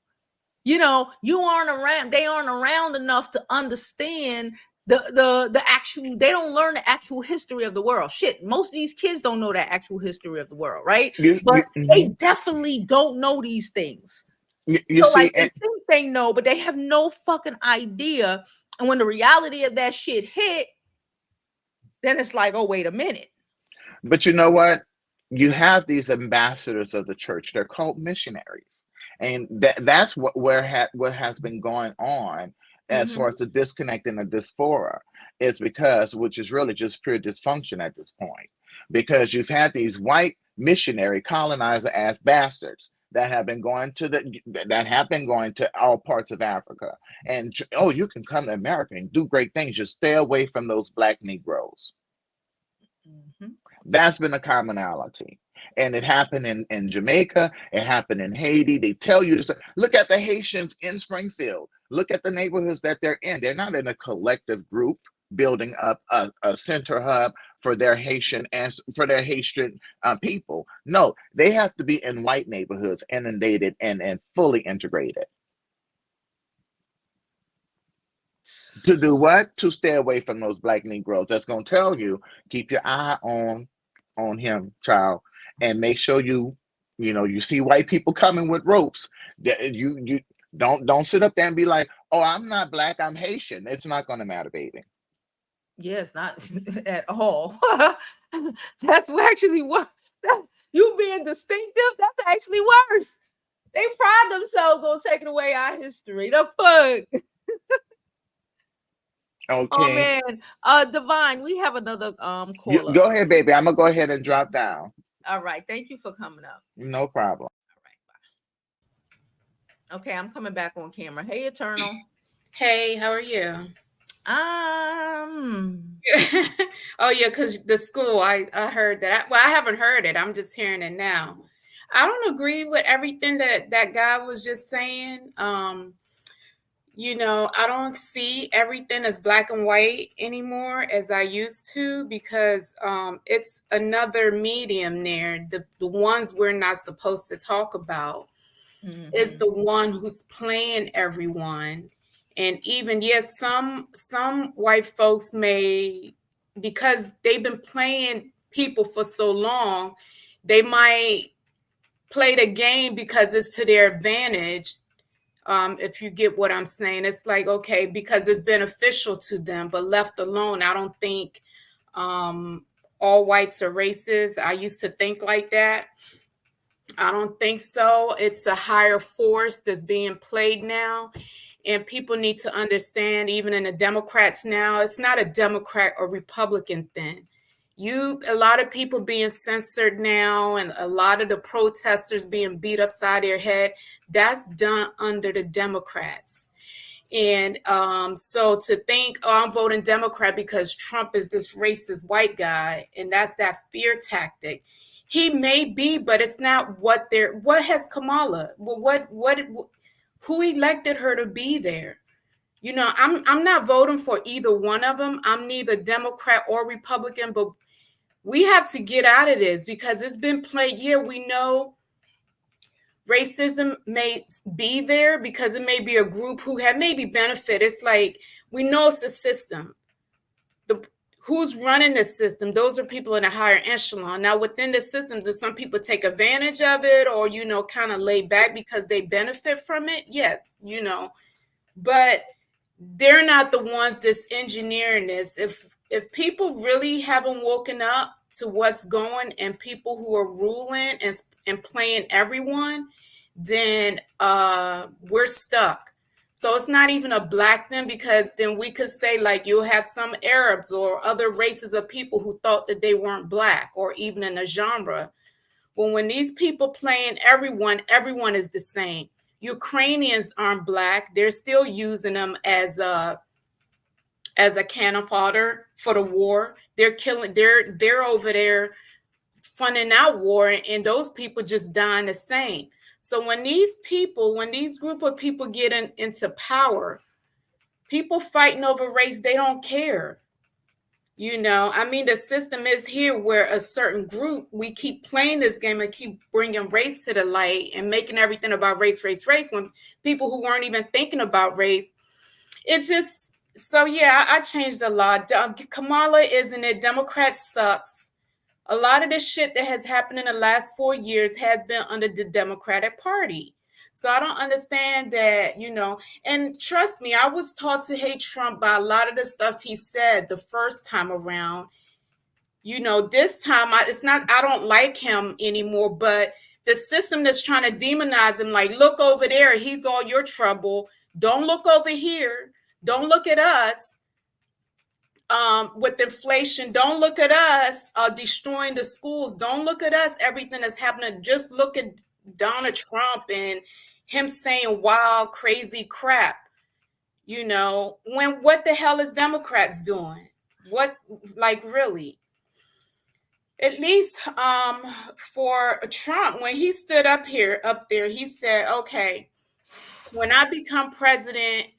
They aren't around enough to understand the actual. They don't learn the actual history of the world. Shit, most of these kids don't know that actual history of the world, right? But they Mm-hmm. definitely don't know these things. You So like see, they think they know, but they have no fucking idea. And when the reality of that shit hit, then it's like, oh, wait a minute. but you know what? You have these ambassadors of the church. They're called missionaries, and that's what has been going on as far as the disconnect and the dysphoria is because, which is really just pure dysfunction at this point, because you've had these white missionary colonizer ass bastards that have been going to all parts of Africa, and oh, you can come to America and do great things. Just stay away from those black Negroes. That's been a commonality. And it happened in Jamaica. It happened in Haiti. They tell you to look at the Haitians in Springfield. Look at the neighborhoods that they're in. They're not in a collective group building up a center hub for their Haitian and for their Haitian people. No, they have to be in white neighborhoods, inundated and fully integrated. To do what? To stay away from those black Negroes. That's going to tell you, keep your eye on him, child, and make sure you see white people coming with ropes. You don't sit up there and be like, oh, I'm not black, I'm Haitian. It's not going to matter, baby. Yes, not at all. That's actually what you being distinctive. That's actually worse. They pride themselves on taking away our history. The fuck. Oh Okay. man, Divine, we have another caller. Go ahead, baby. I'm gonna go ahead and drop down. All right, thank you for coming up. No problem. All right, bye. Okay, I'm coming back on camera. Hey, Eternal. Hey, how are you? Oh yeah, because the school, I heard that. Well, I haven't heard it. I'm just hearing it now. I don't agree with everything that guy was just saying. I don't see everything as black and white anymore as I used to because it's another medium there. The ones we're not supposed to talk about is the one who's playing everyone. And even, yes, some white folks may, because they've been playing people for so long, they might play the game because it's to their advantage. If you get what I'm saying, it's like, okay, because it's beneficial to them, but left alone, I don't think all whites are racist. I used to think like that. I don't think so. It's a higher force that's being played now. And people need to understand, even in the Democrats now, it's not a Democrat or Republican thing. A lot of people being censored now and a lot of the protesters being beat upside their head, that's done under the Democrats. And so to think, oh, I'm voting Democrat because Trump is this racist white guy, and that's that fear tactic. He may be, but it's not what has Kamala? Who elected her to be there? I'm not voting for either one of them. I'm neither Democrat or Republican, but we have to get out of this because it's been played. Yeah, we know racism may be there because it may be a group who have maybe benefit. It's like, we know it's a system. Who's running the system? Those are people in a higher echelon. Now, within the system, do some people take advantage of it or, kind of lay back because they benefit from it? Yeah, but they're not the ones that's engineering this. If people really haven't woken up to what's going and people who are ruling and playing everyone, then we're stuck. So it's not even a black thing, because then we could say like you'll have some Arabs or other races of people who thought that they weren't black or even in a genre. But when these people playing everyone is the same. Ukrainians aren't black. They're still using them as a cannon fodder for the war. They're over there funding our war, and those people just dying the same. So when these group of people get into power, people fighting over race, they don't care. I mean, the system is here where a certain group, we keep playing this game and keep bringing race to the light and making everything about race, race, race, when people who weren't even thinking about race. It's just, so yeah, I changed a lot. Kamala, isn't it? Democrat sucks. A lot of the shit that has happened in the last 4 years has been under the Democratic Party. So I don't understand that, and trust me, I was taught to hate Trump by a lot of the stuff he said the first time around. This time it's not, I don't like him anymore, but the system that's trying to demonize him, like, look over there, he's all your trouble. Don't look over here. Don't look at us. With inflation, don't look at us destroying the schools. Don't look at us, everything that's happening. Just look at Donald Trump and him saying wild, crazy crap. When what the hell is Democrats doing? What, like, really? At least for Trump, when he stood up there, he said, okay, when I become president,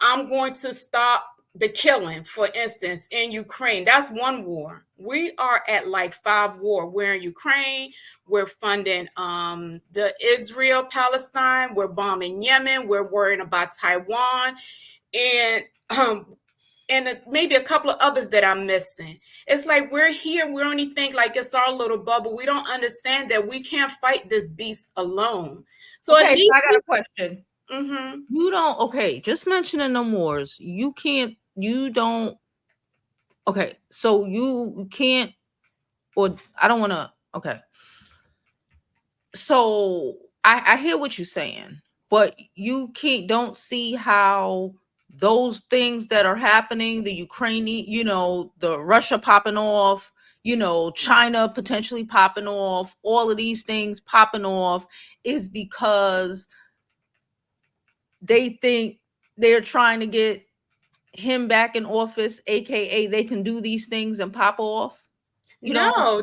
I'm going to stop the killing, for instance, in Ukraine. That's one war. We are at like 5 wars. We're in Ukraine. We're funding the Israel, Palestine. We're bombing Yemen. We're worrying about Taiwan. And maybe a couple of others that I'm missing. It's like we're here. We only think like it's our little bubble. We don't understand that we can't fight this beast alone. So okay, at least I got a question. Mm-hmm. You don't, okay, just mentioning the wars. Okay, so you can't, or I don't want to, okay. So I hear what you're saying, but you don't see how those things that are happening, the Ukrainian, the Russia popping off, China potentially popping off, all of these things popping off is because they think they're trying to get him back in office, aka they can do these things and pop off. No,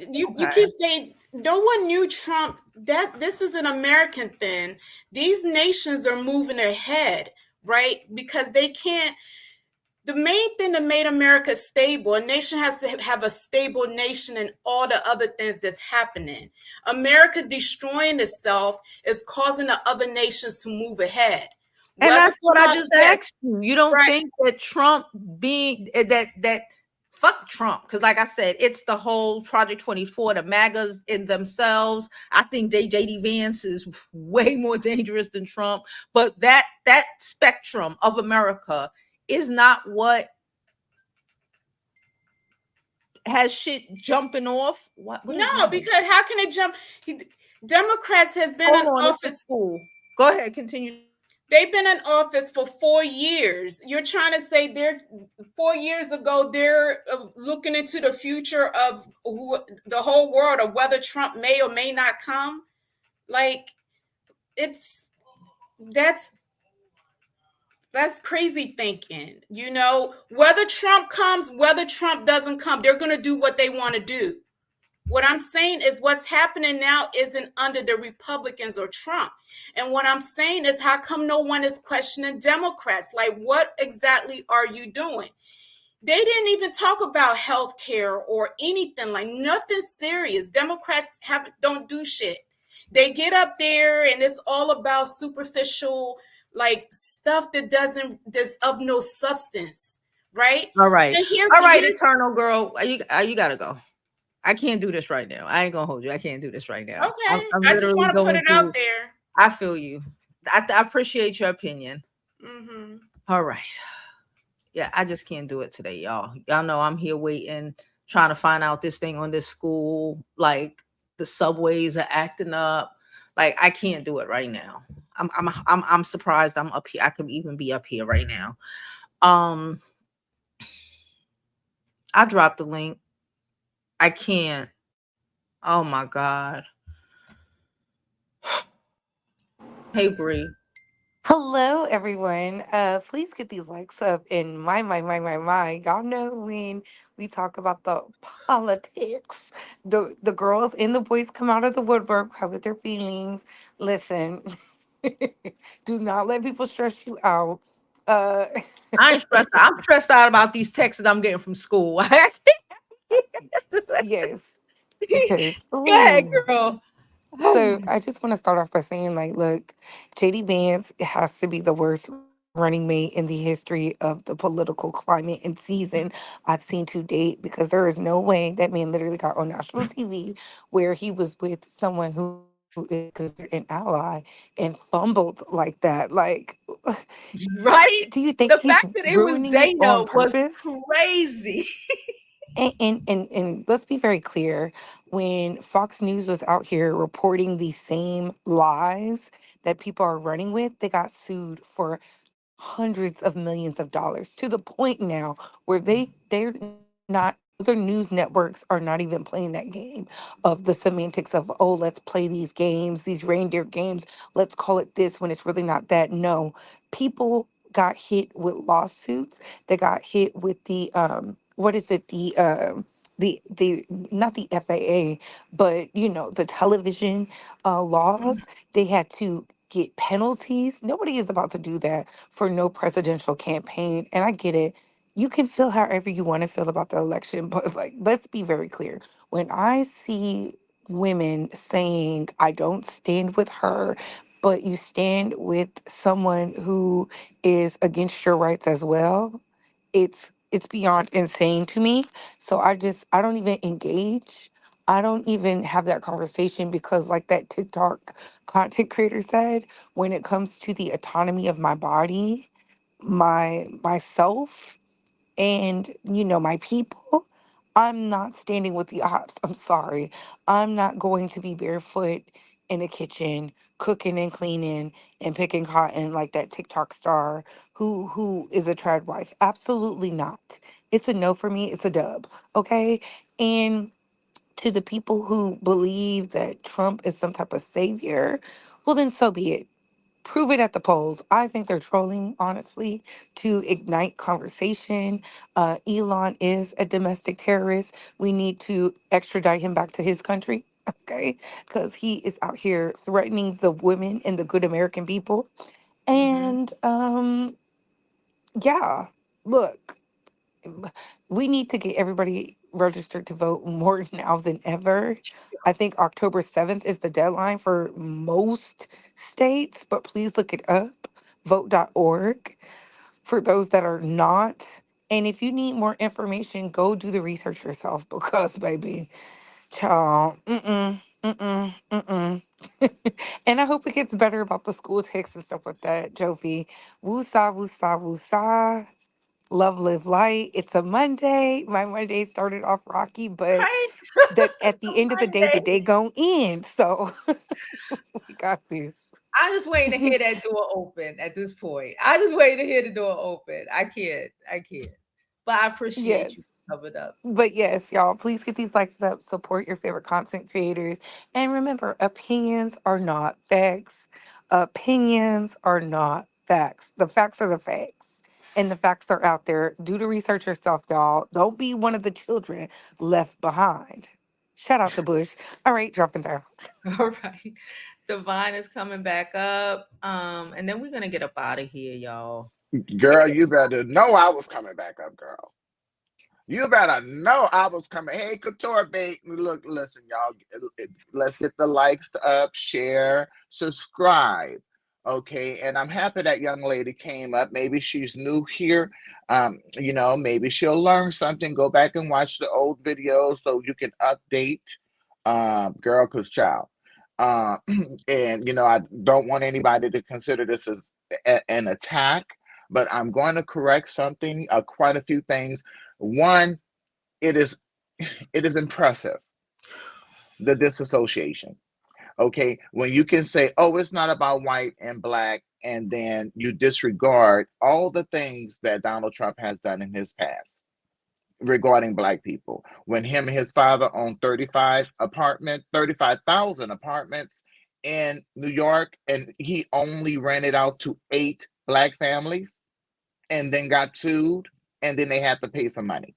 you keep saying no one knew Trump. That this is an American thing. These nations are moving ahead, right? Because they can't. The main thing that made America stable, a nation has to have a stable nation, and all the other things that's happening. America destroying itself is causing the other nations to move ahead. And Whether that's what I Trump, just yes, asked you. You don't right. think that Trump being that fuck Trump, because like I said, it's the whole Project 24, the MAGAs in themselves. I think JD Vance is way more dangerous than Trump, but that spectrum of America is not what has shit jumping off. What is No, that? because how can it jump? Democrats has been in Hold on, it's office. cool. Go ahead, continue. They've been in office for 4 years. You're trying to say they're 4 years ago, they're looking into the future of the whole world, of whether Trump may or may not come. Like, that's crazy thinking. Whether Trump comes, whether Trump doesn't come, they're going to do what they want to do. What I'm saying is what's happening now isn't under the Republicans or Trump. And what I'm saying is, how come no one is questioning Democrats? Like, what exactly are you doing? They didn't even talk about health care or anything, like nothing serious. Democrats don't do shit. They get up there and it's all about superficial, like, stuff that's of no substance, right? All right. And All right, Eternal Girl. You gotta go. I can't do this right now. I ain't gonna hold you. I can't do this right now. Okay. I'm I just want to put it out through. there. I feel you. I appreciate your opinion. Mm-hmm. All right. Yeah, I just can't do it today, y'all. Y'all know I'm here waiting, trying to find out this thing on this school. Like, the subways are acting up. Like, I can't do it right now. I'm surprised I'm up here. I could even be up here right now. Um, I dropped the link. I can't. Oh my god. Hey Bree. Hello, everyone. Please get these likes up. And my. Y'all know when we talk about the politics, the girls and the boys come out of the woodwork with their feelings. Listen, do not let people stress you out. Uh, I ain't stressed out. I'm stressed out about these texts that I'm getting from school. yes, because Go ahead, ooh. girl. So I just want to start off by saying, like, look, JD Vance has to be the worst running mate in the history of the political climate and season I've seen to date, because there is no way that man literally got on national TV where he was with someone who is considered an ally and fumbled like that. Like, do Right? you think The he's fact that it was ruining it on Dana was purpose? crazy. And let's be very clear, when Fox News was out here reporting these same lies that people are running with, they got sued for hundreds of millions of dollars, to the point now where they're not, other news networks are not even playing that game of the semantics of, oh, let's play these games, these reindeer games, let's call it this when it's really not that. No, people got hit with lawsuits. They got hit with the what is it, the not the FAA, but the television laws. They had to get penalties. Nobody is about to do that for no presidential campaign. And I get it. You can feel however you want to feel about the election, but like, let's be very clear. When I see women saying, I don't stand with her, but you stand with someone who is against your rights as well, it's beyond insane to me. So I don't even engage. I don't even have that conversation, because like that TikTok content creator said, when it comes to the autonomy of my body, myself, and my people, I'm not standing with the ops. I'm sorry. I'm not going to be barefoot in a kitchen cooking and cleaning and picking cotton like that TikTok star who is a trad wife. Absolutely not. It's a no for me. It's a dub. Okay? And to the people who believe that Trump is some type of savior, well then so be it. Prove it at the polls. I think they're trolling, honestly, to ignite conversation. Elon is a domestic terrorist. We need to extradite him back to his country, okay? Because he is out here threatening the women and the good American people. Mhm. And yeah, look, we need to get everybody registered to vote more now than ever. I think October 7th is the deadline for most states, but please look it up, vote.org, for those that are not. And if you need more information, go do the research yourself because, baby, child, mm-mm. And I hope it gets better about the school texts and stuff like that, Jovi. Woosah, woosah, woosah. Love, live, light. It's a Monday. My Monday started off rocky, but Right? that at the end of the Monday. day gon' end. So we got this. I just waiting to hear that door open at this point. I just waiting to hear the door open. I can't. I can't. But I Yes. appreciate you covered up. But yes, y'all, please get these likes up. Support your favorite content creators. And remember, opinions are not facts. Opinions are not facts. The facts are the facts. And the facts are out there. Do the research yourself, y'all. Don't be one of the children left behind. Shout out to Bush. All right, dropping down. All right. Divine is coming back up. And then we're gonna get up out of here, y'all. We Girl, get you better know I was coming back up, girl. You better know I was coming. Hey, Couture Bait. Look, listen, y'all. Let's get the likes up, share, subscribe. Okay. And I'm happy that young lady came up. Maybe she's new here. Maybe she'll learn something. Go back and watch the old videos so you can update. Girl, cause child. Uh, and I don't want anybody to consider this as an attack, but I'm going to correct something, quite a few things. One, it is impressive, the disassociation. Okay, when you can say, oh, it's not about white and black, and then you disregard all the things that Donald Trump has done in his past regarding black people. When him and his father owned 35,000 apartments in New York, and he only rented out to 8 black families and then got sued, and then they had to pay some money.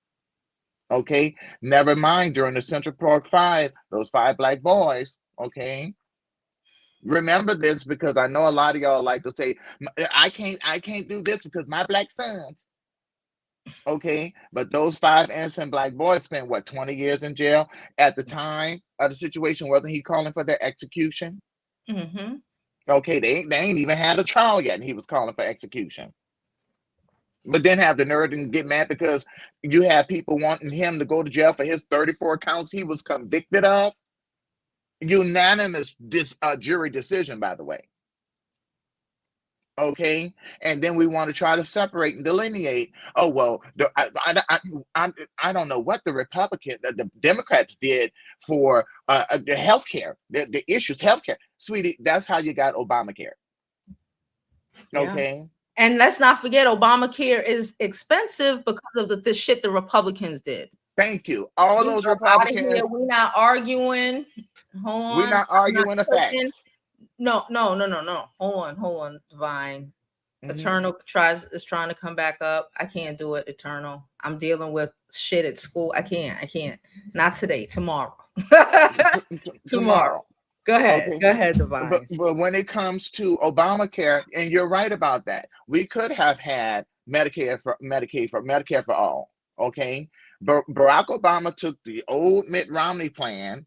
Okay, never mind during the Central Park Five, those 5 black boys. Okay, remember this, because I know a lot of y'all like to say, I can't do this because my black sons. Okay, but those 5 innocent black boys spent what, 20 years in jail at the time of the situation. Wasn't he calling for their execution? Mm-hmm. Okay, they ain't even had a trial yet, and he was calling for execution. But then have the nerve and get mad because you have people wanting him to go to jail for his 34 counts he was convicted of. Unanimous jury decision, by the way. Okay, and then we want to try to separate and delineate. Oh well, I don't know what the Democrats did for the health care, the issues, health care, sweetie. That's how you got Obamacare. Yeah. Okay, And let's not forget, Obamacare is expensive because of the shit the Republicans did. thank you. All those Republicans. We're not arguing. Hold on. We're not arguing the facts. No. Hold on, Divine. Mhm. Eternal is trying to come back up. I can't do it, Eternal. I'm dealing with shit at school. I can't. Not today. Tomorrow. Tomorrow. Go ahead. Okay. Go ahead, Divine. But when it comes to Obamacare, and you're right about that, we could have had Medicare for all. Okay, Barack Obama took the old Mitt Romney plan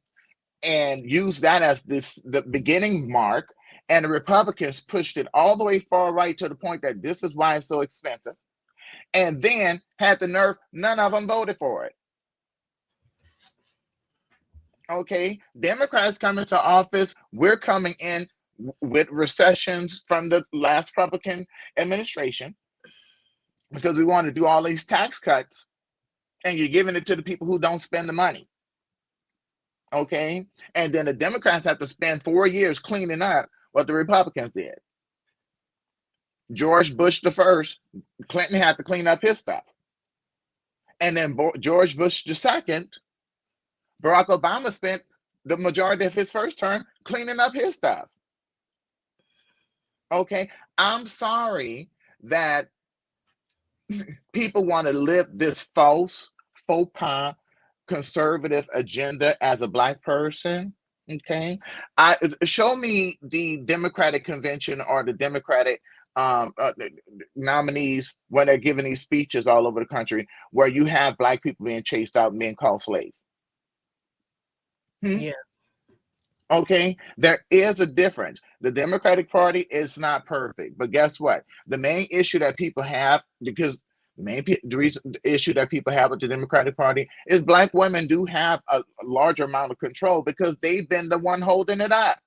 and used that as the beginning mark, and the Republicans pushed it all the way far right to the point that this is why it's so expensive, and then had the nerve, none of them voted for it. Okay, Democrats come into office, we're coming in with recessions from the last Republican administration because we want to do all these tax cuts, and you're giving it to the people who don't spend the money. Okay, and then the Democrats have to spend 4 years cleaning up what the Republicans did. George Bush the first, Clinton had to clean up his stuff, and then George Bush the second, Barack Obama spent the majority of his first term cleaning up his stuff. Okay, I'm sorry that people want to live this faux pas conservative agenda as a black person. Okay, show me the Democratic convention or the Democratic nominees when they're giving these speeches all over the country where you have black people being chased out and being called slaves. Yeah. Okay, there is a difference. The Democratic Party is not perfect, but guess what? The main issue that people have, because the issue that people have with the Democratic Party is black women do have a larger amount of control because they've been the one holding it up.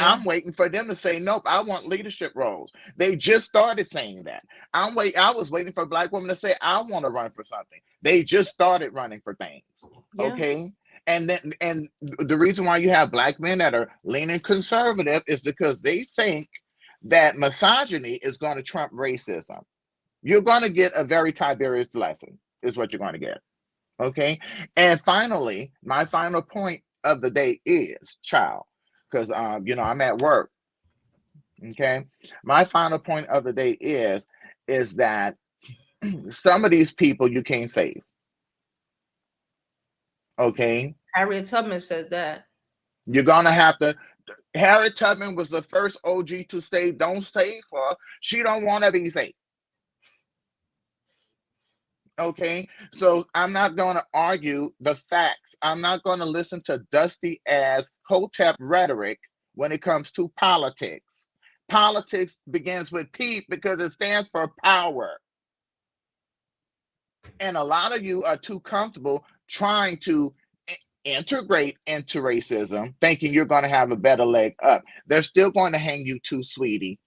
Yeah. I'm waiting for them to say, nope, I want leadership roles. They just started saying that. I was waiting for black women to say, I want to run for something. They just started running for things. Yeah. Okay. And the reason why you have black men that are leaning conservative is because they think that misogyny is going to trump racism. You're going to get a very Tiberius lesson, is what you're going to get. Okay. And finally, my final point of the day is, child, because I'm at work. Okay. My final point of the day is that some of these people you can't save. Okay. Harriet Tubman said that. You're gonna have to. Harriet Tubman was the first OG to say, "Don't save her. She don't want to be saved." Okay, so I'm not going to argue the facts. I'm not going to listen to dusty ass hotep rhetoric when it comes to politics. Politics begins with P because it stands for power. And a lot of you are too comfortable trying to integrate into racism, thinking you're going to have a better leg up. They're still going to hang you too, sweetie.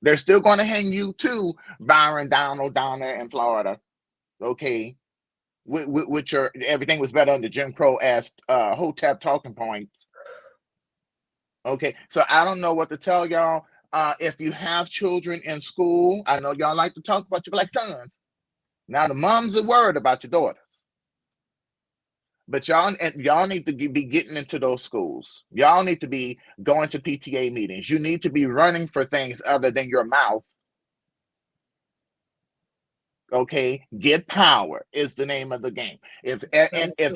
They're still going to hang you too, Byron Donald down there in Florida. Okay, with your everything was better under Jim Crow ass hotep talking points. Okay, so I don't know what to tell y'all. If you have children in school, I know y'all like to talk about your black sons. Now the moms are worried about your daughters, but y'all need to be getting into those schools. Y'all need to be going to PTA meetings. You need to be running for things other than your mouth. Okay, get power is the name of the game. If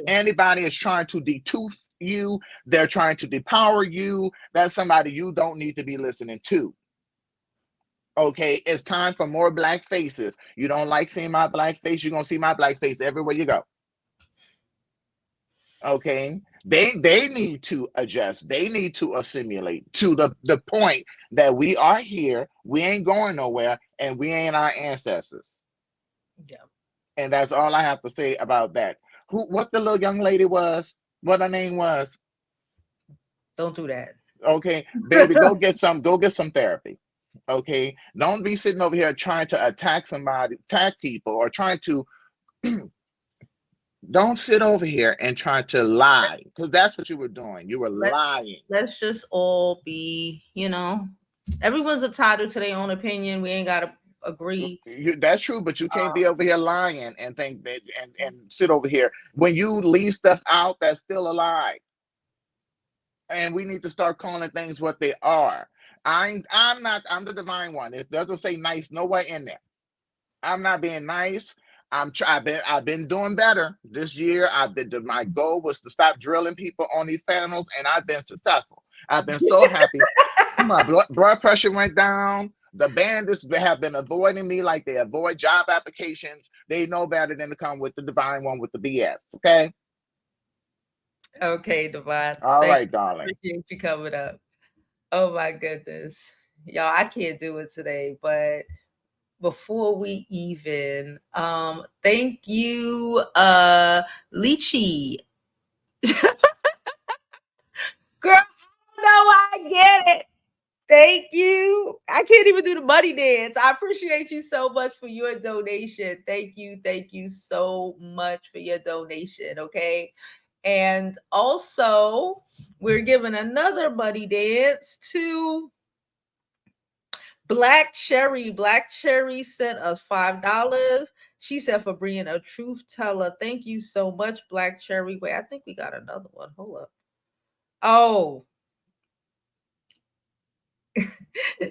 anybody is trying to detooth you, they're trying to depower you. That's somebody you don't need to be listening to. Okay, it's time for more black faces. You don't like seeing my black face, you're gonna see my black face everywhere you go. Okay, they need to adjust, they need to assimilate to the point that we are here, we ain't going nowhere, and we ain't our ancestors. Yeah. And that's all I have to say about that. What the little young lady was, what her name was. Don't do that. Okay, baby, go get some therapy. Okay, don't be sitting over here trying to attack somebody, attack people, or trying to don't sit over here and try to lie, because that's what you were doing. You were lying. Let's just all be, everyone's entitled to their own opinion. We ain't gotta agree. That's true, but you can't be over here lying and think that and sit over here when you leave stuff out that's still a lie. And we need to start calling things what they are. I'm the divine one. It doesn't say nice nowhere in there. I'm not being nice. I've been doing better this year. My goal was to stop drilling people on these panels, and I've been successful. I've been so happy. My blood pressure went down. The bandits have been avoiding me like they avoid job applications. They know better than to come with the divine one with the BS. Okay. Okay, Divine. All Thank right, darling. Appreciate you coming up. Oh my goodness. Y'all, I can't do it today, but before we even thank you, Lychee. Girl, I know I get it. Thank you. I can't even do the money dance. I appreciate you so much for your donation. Thank you. Thank you so much for your donation. Okay. And also, we're giving another money dance to Black Cherry. Black Cherry sent us $5. She said for being a truth teller. Thank you so much, Black Cherry. Wait, I think we got another one. Hold up. Oh,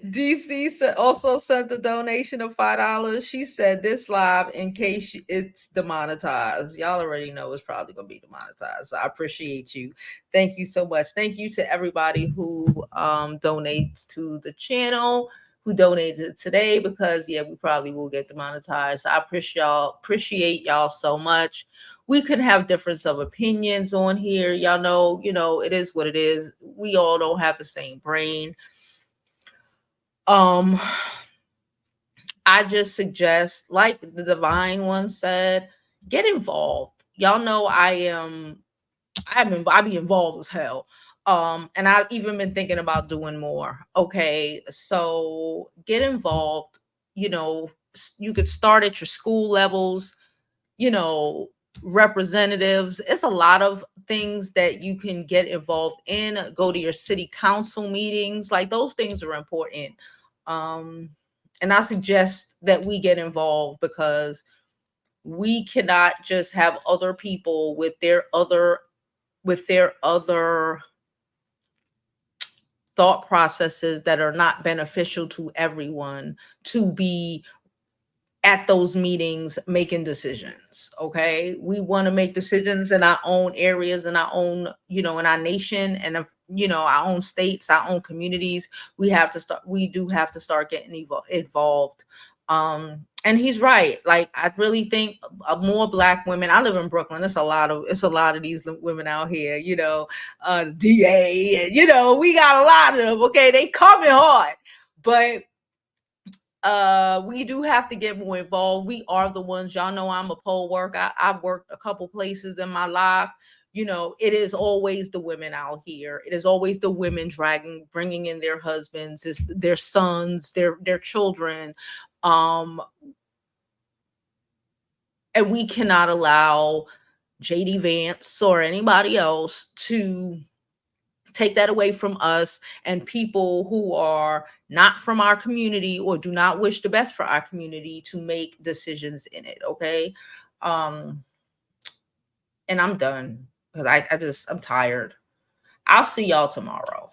DC also sent a donation of $5. She said this live in case it's demonetized. Y'all already know it's probably gonna be demonetized. So I appreciate you. Thank you so much. Thank you to everybody who donates to the channel, who donated today, because yeah, we probably will get demonetized. So I appreciate y'all so much. We could have difference of opinions on here. Y'all know, it is what it is. We all don't have the same brain. I just suggest, like the divine one said, get involved. Y'all know I be involved as hell. And I've even been thinking about doing more. Okay, so get involved. You could start at your school levels, you know, representatives. It's a lot of things that you can get involved in. Go to your city council meetings. Like those things are important. And I suggest that we get involved because we cannot just have other people with their other thought processes that are not beneficial to everyone to be at those meetings making decisions. Okay, we want to make decisions in our own areas, in our own, in our nation, and our own states, our own communities. We do have to start getting involved. And he's right. Like, I really think more Black women. I live in Brooklyn. It's a lot of these women out here, DA, and we got a lot of them. Okay, they coming hard, but we do have to get more involved. We are the ones. Y'all know I'm a poll worker. I've worked a couple places in my life. It is always the women out here. It is always the women bringing in their husbands, their sons, their children. And we cannot allow JD Vance or anybody else to take that away from us and people who are not from our community or do not wish the best for our community to make decisions in it. Okay. And I'm done because I'm tired. I'll see y'all tomorrow.